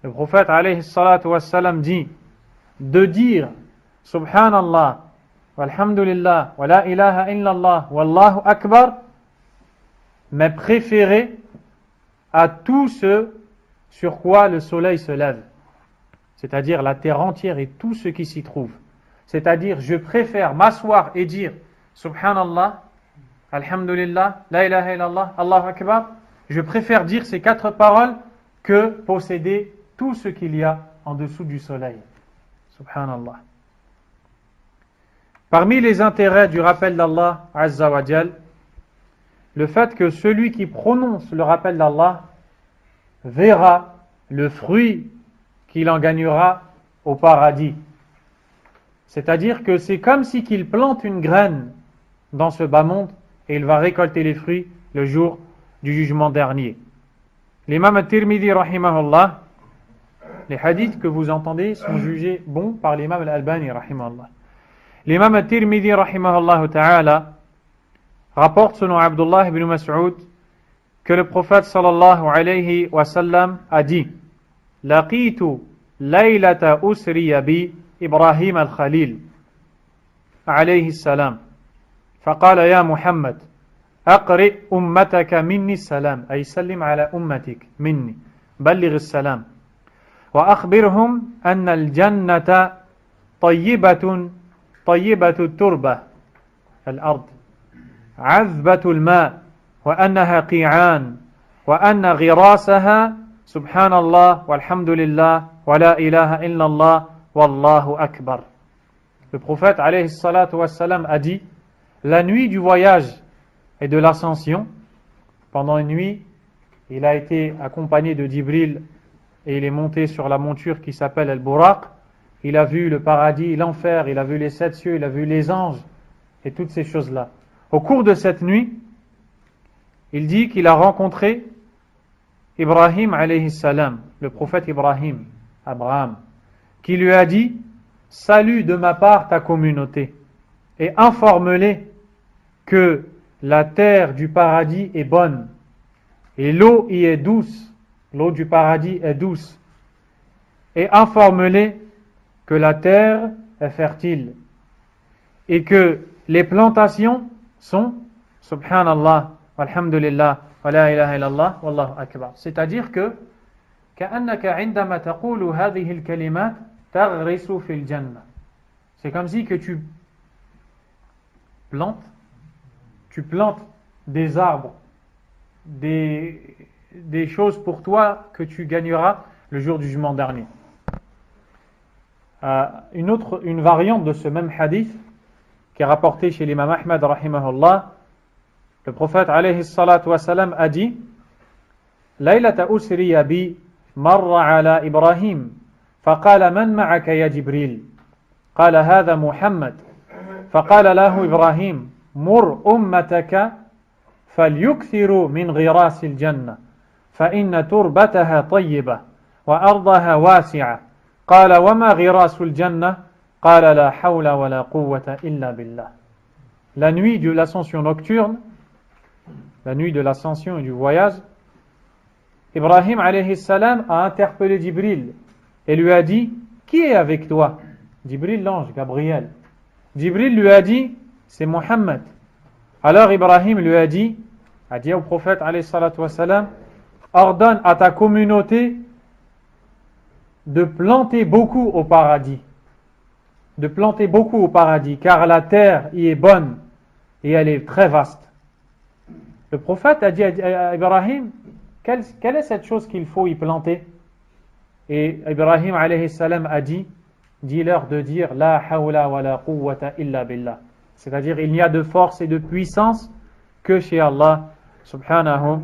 Le prophète alayhi salatu wa sallam dit de dire subhanallah walhamdulillah wa la ilaha illallah wallahu akbar m'est préféré à tout ce sur quoi le soleil se lève, c'est-à-dire la terre entière et tout ce qui s'y trouve. C'est-à-dire, je préfère m'asseoir et dire subhanallah, alhamdulillah, la ilaha illallah, Allahu akbar. Je préfère dire ces 4 paroles que posséder tout ce qu'il y a en dessous du soleil. Subhanallah. Parmi les intérêts du rappel d'Allah Azza wa Jal, le fait que celui qui prononce le rappel d'Allah verra le fruit qu'il en gagnera au paradis. C'est-à-dire que c'est comme si qu'il plante une graine dans ce bas monde et il va récolter les fruits le jour du jugement dernier. L'imam al-Tirmidhi rahimahullah, les hadiths que vous entendez sont jugés bons par l'imam al-Albani rahimahullah. L'imam al-Tirmidhi rahimahullah ta'ala rapporte selon Abdullah ibn Mas'ud que le prophète sallallahu alayhi wa sallam a dit: Laqitu laylata usriya bi Ibrahim al-Khalil alayhi salam فقال يا محمد أقرئ أمتك مني السلام أي سلم على أمتك مني بلغ السلام وأخبرهم أن الجنة طيبة التربة الأرض عذبة الماء وأنها قيعان وأن غراسها سبحان الله والحمد لله ولا إله إلا الله والله أكبر. Le prophète alayhi salatu wassalam a dit: la nuit du voyage et de l'ascension, pendant une nuit, il a été accompagné de Jibril et il est monté sur la monture qui s'appelle Al-Buraq, il a vu le paradis, l'enfer, il a vu les 7 cieux, il a vu les anges et toutes ces choses-là. Au cours de cette nuit, il dit qu'il a rencontré Ibrahim alayhi salam, le prophète Ibrahim, Abraham, qui lui a dit: salut de ma part ta communauté et informe-les que la terre du paradis est bonne et l'eau y est douce, l'eau du paradis est douce, et informe-les que la terre est fertile et que les plantations sont subhanallah, walhamdulillah, wa la ilaha illallah, wallahu akbar. C'est-à-dire que كأنك عندما تقول هذه الكلمات تغرس في الجنة. C'est comme si que tu plantes des arbres, des choses pour toi que tu gagneras le jour du jugement dernier. Une variante de ce même hadith qui est rapporté chez l'imam Ahmad rahimahullah, le prophète alayhi salatu wa salam a dit: Laylata usriya bi marra ala Ibrahim faqala man ma'aka ya Jibril qala hadha Muhammad faqala lahu Ibrahim mur ummataka falyukthiru min ghirasi al-jannah fa inna turbataha tayyibah wa ardaha wasi'ah qala wa ma ghirasu al-jannah qala la hawla wa la quwwata illa billah. La nuit de l'ascension nocturne, la nuit de l'ascension et du voyage, Ibrahim alayhi salam a interpellé Jibril et lui a dit: qui est avec toi? Jibril, l'ange, Gabriel. Jibril lui a dit: c'est Muhammad. Alors Ibrahim lui a dit au prophète alayhi salatu wassalam: ordonne à ta communauté de planter beaucoup au paradis. De planter beaucoup au paradis, car la terre y est bonne et elle est très vaste. Le prophète a dit à Ibrahim: quelle est cette chose qu'il faut y planter? Et Ibrahim alayhi salam a dit: dis-leur de dire la hawla wa la quwwata illa billah. C'est-à-dire, il n'y a de force et de puissance que chez Allah subhanahu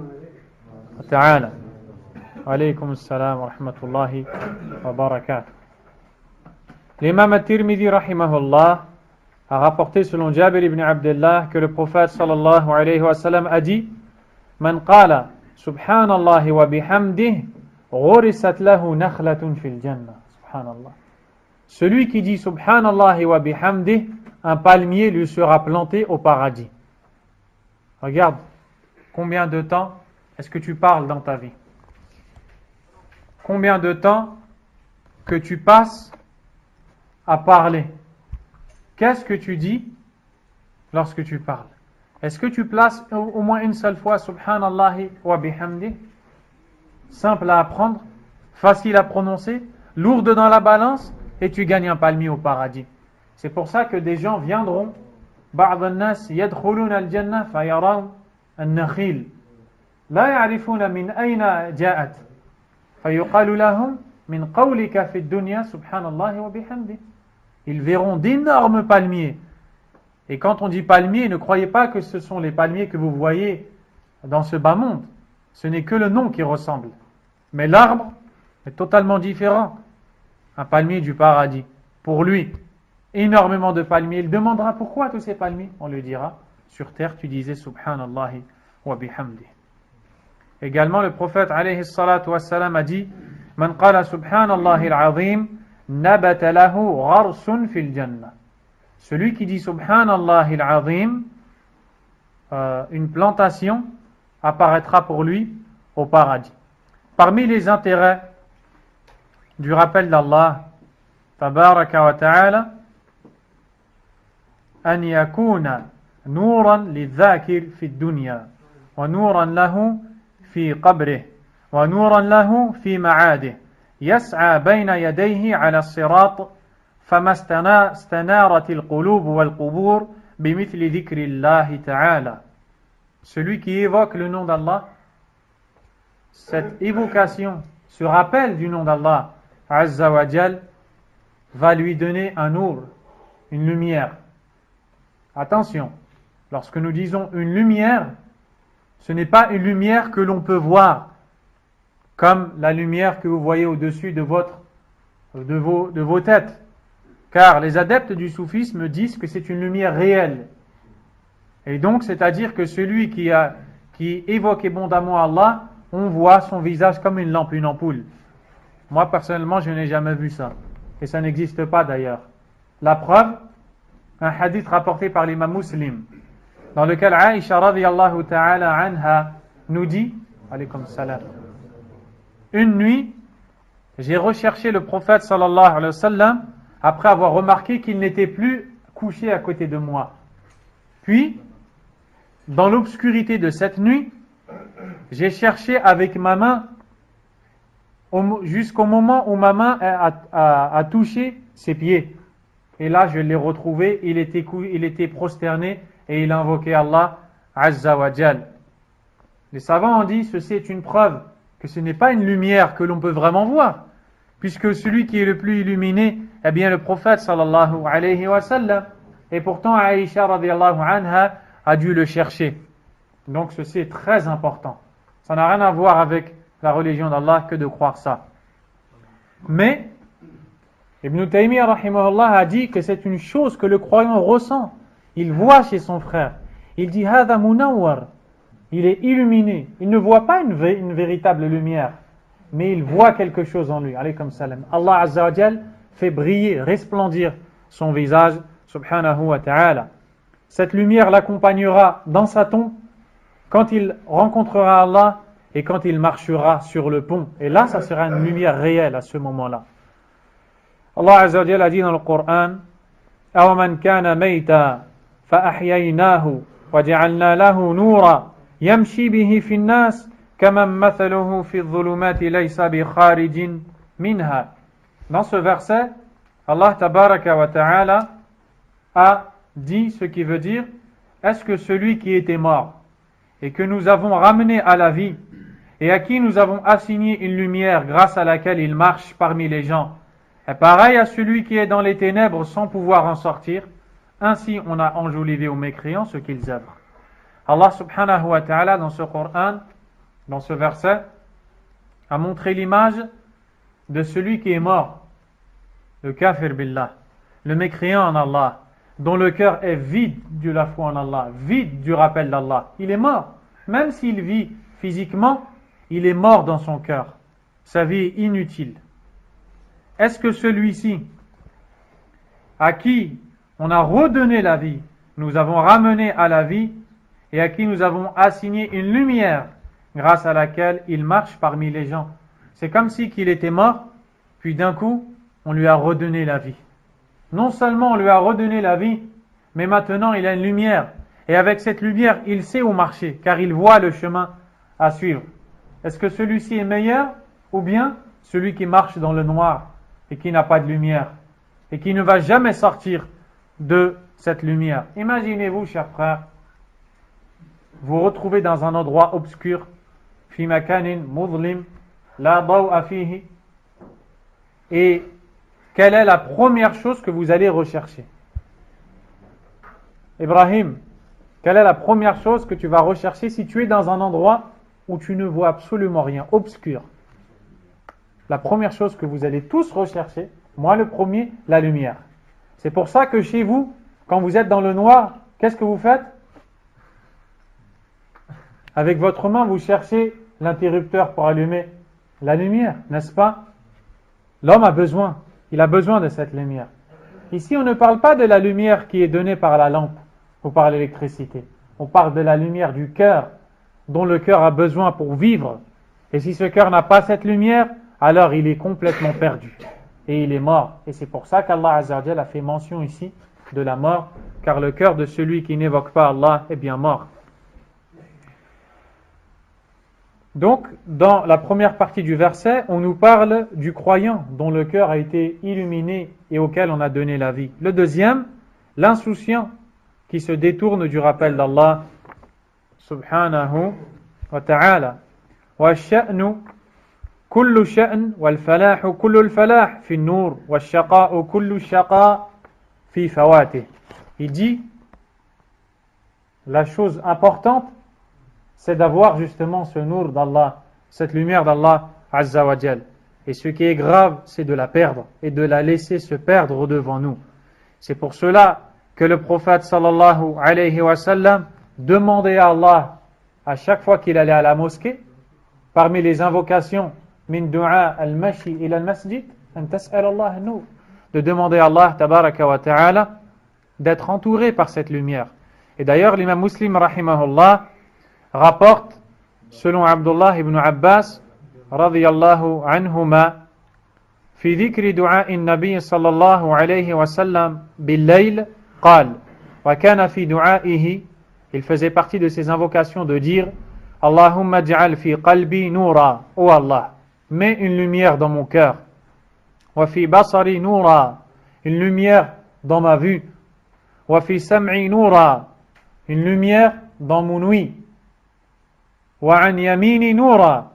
wa ta'ala. Wa alaykum assalam wa rahmatullahi wa barakatuh. L'imam at-Tirmidhi rahimahullah a rapporté selon Jabir ibn Abdullah que le prophète sallallahu alayhi wa sallam a dit: Man qala subhanallahi wa bihamdih ghurisat lahu nakhlatun fil jannah. Subhanallah. Celui qui dit subhanallahi wa bihamdih, un palmier lui sera planté au paradis. Regarde, combien de temps est-ce que tu parles dans ta vie? Combien de temps que tu passes à parler? Qu'est-ce que tu dis lorsque tu parles? Est-ce que tu places au moins une seule fois subhanallahi wa bihamdi? Simple à apprendre, facile à prononcer, lourde dans la balance, et tu gagnes un palmier au paradis. C'est pour ça que des gens viendront, بعض الناس يدخلون الجنة فيرون النخيل لا يعرفون من أين جاءت فيقال لهم من قولك في الدنيا سبحان الله وبحمده. Ils verront d'énormes palmiers. Et quand on dit palmiers, ne croyez pas que ce sont les palmiers que vous voyez dans ce bas monde. Ce n'est que le nom qui ressemble. Mais l'arbre est totalement différent. Un palmier du paradis. Pour lui, énormément de palmiers. Il demandera pourquoi tous ces palmiers. On lui dira, sur terre tu disais subhanallahi wa bihamdi. Également le prophète alayhi salatu wassalam a dit: Man qala subhanallahi al-azim nabata lahu gharsun fil jannah. Celui qui dit subhanallahi al-azim, une plantation apparaîtra pour lui au paradis. Parmi les intérêts du rappel d'Allah tabaraka wa ta'ala, an yakuna nuran lidhakir fi dunya wa nuran lahu fi qabrih wa nuran lahu fi ma'adih يسعى بين يديه على الصراط فما استنارت القلوب والقبور بمثل ذكر الله تعالى. Celui qui évoque le nom d'Allah, cette évocation, ce rappel du nom d'Allah Azza wa Jal, va lui donner un nour, une lumière. Attention, lorsque nous disons une lumière, ce n'est pas une lumière que l'on peut voir, comme la lumière que vous voyez au-dessus de vos têtes. Car les adeptes du soufisme disent que c'est une lumière réelle. Et donc, c'est-à-dire que celui qui évoque abondamment Allah, on voit son visage comme une lampe, une ampoule. Moi, personnellement, je n'ai jamais vu ça. Et ça n'existe pas d'ailleurs. La preuve, un hadith rapporté par l'imam Muslim, dans lequel Aïcha radiyallahu ta'ala anha nous dit, alaykum salam, une nuit, j'ai recherché le prophète sallallahu alayhi wa sallam après avoir remarqué qu'il n'était plus couché à côté de moi. Puis, dans l'obscurité de cette nuit, j'ai cherché avec ma main jusqu'au moment où ma main a touché ses pieds. Et là, je l'ai retrouvé, il était prosterné et il invoquait Allah Azza wa Jal. Les savants ont dit, ceci est une preuve que ce n'est pas une lumière que l'on peut vraiment voir, puisque celui qui est le plus illuminé est bien le prophète sallallahu alayhi wa sallam. Et pourtant, Aïcha radiyallahu anha a dû le chercher. Donc ceci est très important. Ça n'a rien à voir avec la religion d'Allah que de croire ça. Mais Ibn Taymiyyah rahimahullah a dit que c'est une chose que le croyant ressent. Il voit chez son frère. Il dit Hada munawwar. Il est illuminé. Il ne voit pas une véritable lumière, mais il voit quelque chose en lui. Alaykum salam. Allah Azza wa Jal fait briller, resplendir son visage, subhanahu wa ta'ala. Cette lumière l'accompagnera dans sa tombe quand il rencontrera Allah et quand il marchera sur le pont. Et là, ça sera une lumière réelle à ce moment-là. Allah Azza wa Jal a dit dans le Coran أَوَمَنْ كَانَ مَيْتًا فَأَحْيَيْنَاهُ وَجَعَلْنَا لَهُ نُورًا يَمْشِي بِهِ فِي النَّاسِ كَمَنْ مَثَلُهُ فِي الظُّلُمَاتِ لَيْسَ بِخَارِجٍ مِنْهَا. Dans ce verset, Allah Tabaraka wa Ta'ala a dit ce qui veut dire, est-ce que celui qui était mort et que nous avons ramené à la vie et à qui nous avons assigné une lumière grâce à laquelle il marche parmi les gens est pareil à celui qui est dans les ténèbres sans pouvoir en sortir? Ainsi on a enjolivé aux mécréants ce qu'ils œuvrent. Allah subhanahu wa ta'ala dans ce Coran, dans ce verset, a montré l'image de celui qui est mort, le kafir billah, le mécréant en Allah, dont le cœur est vide de la foi en Allah, vide du rappel d'Allah. Il est mort. Même s'il vit physiquement, il est mort dans son cœur. Sa vie est inutile. Est-ce que celui-ci, à qui on a redonné la vie, nous avons ramené à la vie, et à qui nous avons assigné une lumière grâce à laquelle il marche parmi les gens, c'est comme si qu'il était mort, puis d'un coup, on lui a redonné la vie. Non seulement on lui a redonné la vie, mais maintenant il a une lumière. Et avec cette lumière, il sait où marcher, car il voit le chemin à suivre. Est-ce que celui-ci est meilleur, ou bien celui qui marche dans le noir et qui n'a pas de lumière, et qui ne va jamais sortir de cette lumière? Imaginez-vous, chers frères, vous retrouvez dans un endroit obscur, fi makanin mudlim, la daw'a fihi, et quelle est la première chose que vous allez rechercher? Ibrahim, quelle est la première chose que tu vas rechercher si tu es dans un endroit où tu ne vois absolument rien, obscur? La première chose que vous allez tous rechercher, moi le premier, la lumière. C'est pour ça que chez vous, quand vous êtes dans le noir, qu'est-ce que vous faites? Avec votre main, vous cherchez l'interrupteur pour allumer la lumière, n'est-ce pas? L'homme a besoin. Il a besoin de cette lumière. Ici, on ne parle pas de la lumière qui est donnée par la lampe ou par l'électricité. On parle de la lumière du cœur, dont le cœur a besoin pour vivre. Et si ce cœur n'a pas cette lumière, alors il est complètement perdu. Et il est mort. Et c'est pour ça qu'Allah Azza wa Jalla a fait mention ici de la mort, car le cœur de celui qui n'évoque pas Allah est bien mort. Donc, dans la première partie du verset, on nous parle du croyant dont le cœur a été illuminé et auquel on a donné la vie. Le deuxième, l'insouciant qui se détourne du rappel d'Allah subhanahu wa ta'ala. Wa sha'nu kullu sha'n wal falahu kullu al falah fi an-nur wa shaqa'u kullu shaqa fi fawatih. Il dit la chose importante, c'est d'avoir justement ce nour d'Allah, cette lumière d'Allah Azza wa Jal. Et ce qui est grave, c'est de la perdre et de la laisser se perdre devant nous. C'est pour cela que le prophète sallallahu alayhi wa sallam demandait à Allah, à chaque fois qu'il allait à la mosquée, parmi les invocations, min du'a al-mashi ila al-masjid, an tas'al Allah an-nur, de demander à Allah tabaraka wa ta'ala d'être entouré par cette lumière. Et d'ailleurs, l'imam Muslim rahimahullah rapporte, selon Abdullah ibn Abbas radiyallahu anhuma, في ذكر دعاء النبي صلى الله عليه وسلم بالليل قال وكان في دعائه, il faisait partie de ses invocations de dire Allahumma ij'al fi qalbi noura, oh Allah, mets une lumière dans mon cœur, wa fi basari noura, une lumière dans ma vue, wa fi sam'i noura, une lumière dans mon ouïe, wa an yamini noura,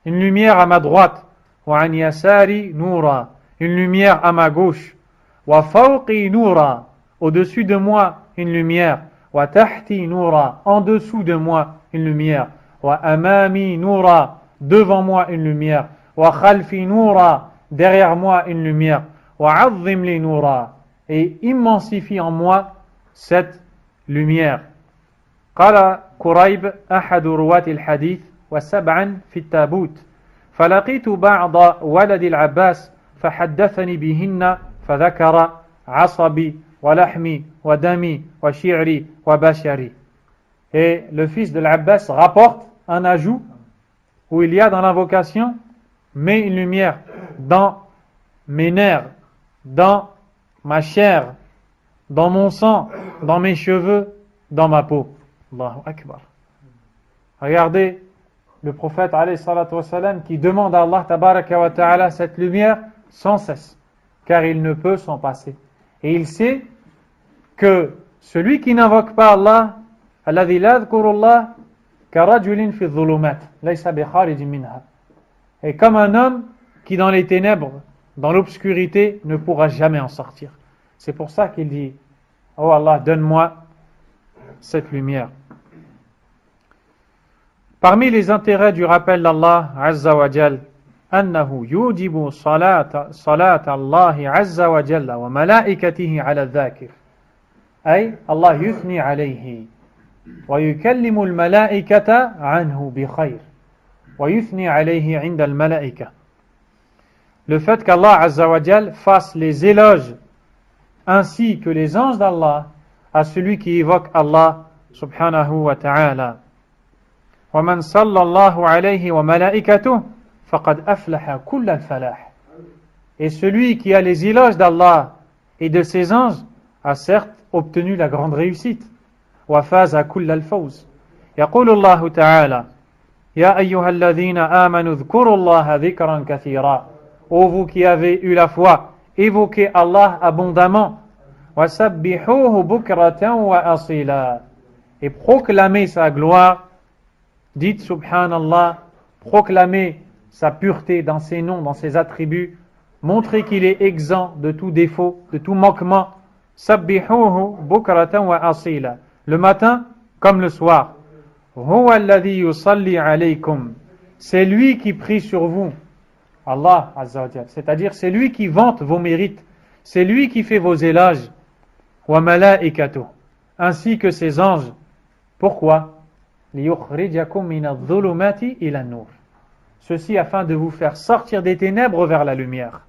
une lumière à ma droite, wa an yasari noura, une lumière à ma gauche, wa fawqi noura, au-dessus de moi une lumière, wa tahti noura, en dessous de moi une lumière, wa amami noura, devant moi une lumière, wa khalfi noura, derrière moi une lumière, wa azzim li noura, et immensifie en moi cette lumière. قال كريب أحد رواة الحديث وسبعا في التابوت فلقيت بعض ولد العباس فحدثني بهن فذكر عصبي ولحمي ودمي وشعري وبشري. Et le fils de l'Abbas rapporte un ajout où il y a dans l'invocation mets une lumière dans mes nerfs, dans ma chair, dans mon sang, dans mes cheveux, dans ma peau. Allahu Akbar. Regardez le prophète alayhi salatu wassalam qui demande à Allah tabaraka wa ta'ala cette lumière sans cesse, car il ne peut s'en passer. Et il sait que celui qui n'invoque pas Allah, alladhi la dhkurullah karajulin fi dhulumat laysa bi kharijin minha, est comme un homme qui dans les ténèbres, dans l'obscurité, ne pourra jamais en sortir. C'est pour ça qu'il dit oh Allah, donne-moi cette lumière. Parmi les intérêts du rappel d'Allah Azza wa Jal, أنه يوجب صلاة الله عز وجل وملائكته على الذاكر، أي الله يثني عليه ويكلم الملائكة عنه بخير ويثني عليه عند الملائكة. Le fait qu'Allah Azza wa Jal fasse les éloges ainsi que les anges d'Allah à celui qui évoque Allah subhanahu wa ta'ala. ومن صلى الله عليه وملائكته فقد أفلح كل الفلاح. Et celui qui a les éloges d'Allah et de ses anges a certes obtenu la grande réussite. وفاز كل الفوز. يقول الله تعالى يا أيها الذين آمنوا اذكروا الله ذكرا كثيرا. Ô vous qui avez eu la foi, évoquez Allah abondamment. وسبحوه بكرة وأصيلا. Et proclamez sa gloire. Dites Subhanallah, proclamez sa pureté dans ses noms, dans ses attributs, montrez qu'il est exempt de tout défaut, de tout manquement. Sabbihuhu bukratan wa asila. Le matin comme le soir. Huwa alladhi yusalli alaykum. C'est lui qui prie sur vous. Allah Azza wa Jalla. C'est-à-dire c'est lui qui vante vos mérites. C'est lui qui fait vos éloges. Wa malaikatu. Ainsi que ses anges. Pourquoi? Ceci afin de vous faire sortir des ténèbres vers la lumière.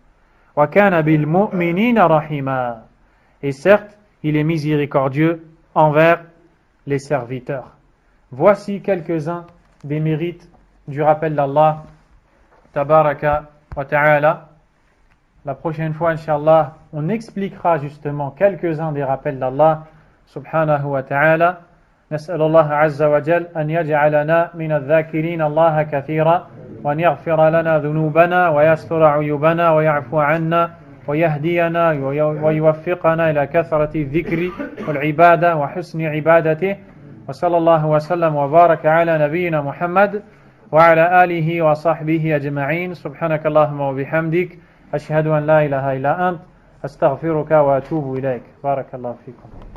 Et certes, il est miséricordieux envers les serviteurs. Voici quelques-uns des mérites du rappel d'Allah tabaraka wa ta'ala. La prochaine fois, Inch'Allah, on expliquera justement quelques-uns des rappels d'Allah subhanahu wa ta'ala. نسأل الله عز وجل أن يجعلنا من الذاكرين الله كثيرا وأن يغفر لنا ذنوبنا ويستر عيوبنا ويعفو عنا ويهدينا ويوفقنا إلى كثرة الذكر والعبادة وحسن عبادته وصلى الله وسلم وبارك على نبينا محمد وعلى آله وصحبه أجمعين. سبحانك اللهم وبحمدك أشهد أن لا إله إلا أنت أستغفرك وأتوب إليك. بارك الله فيكم.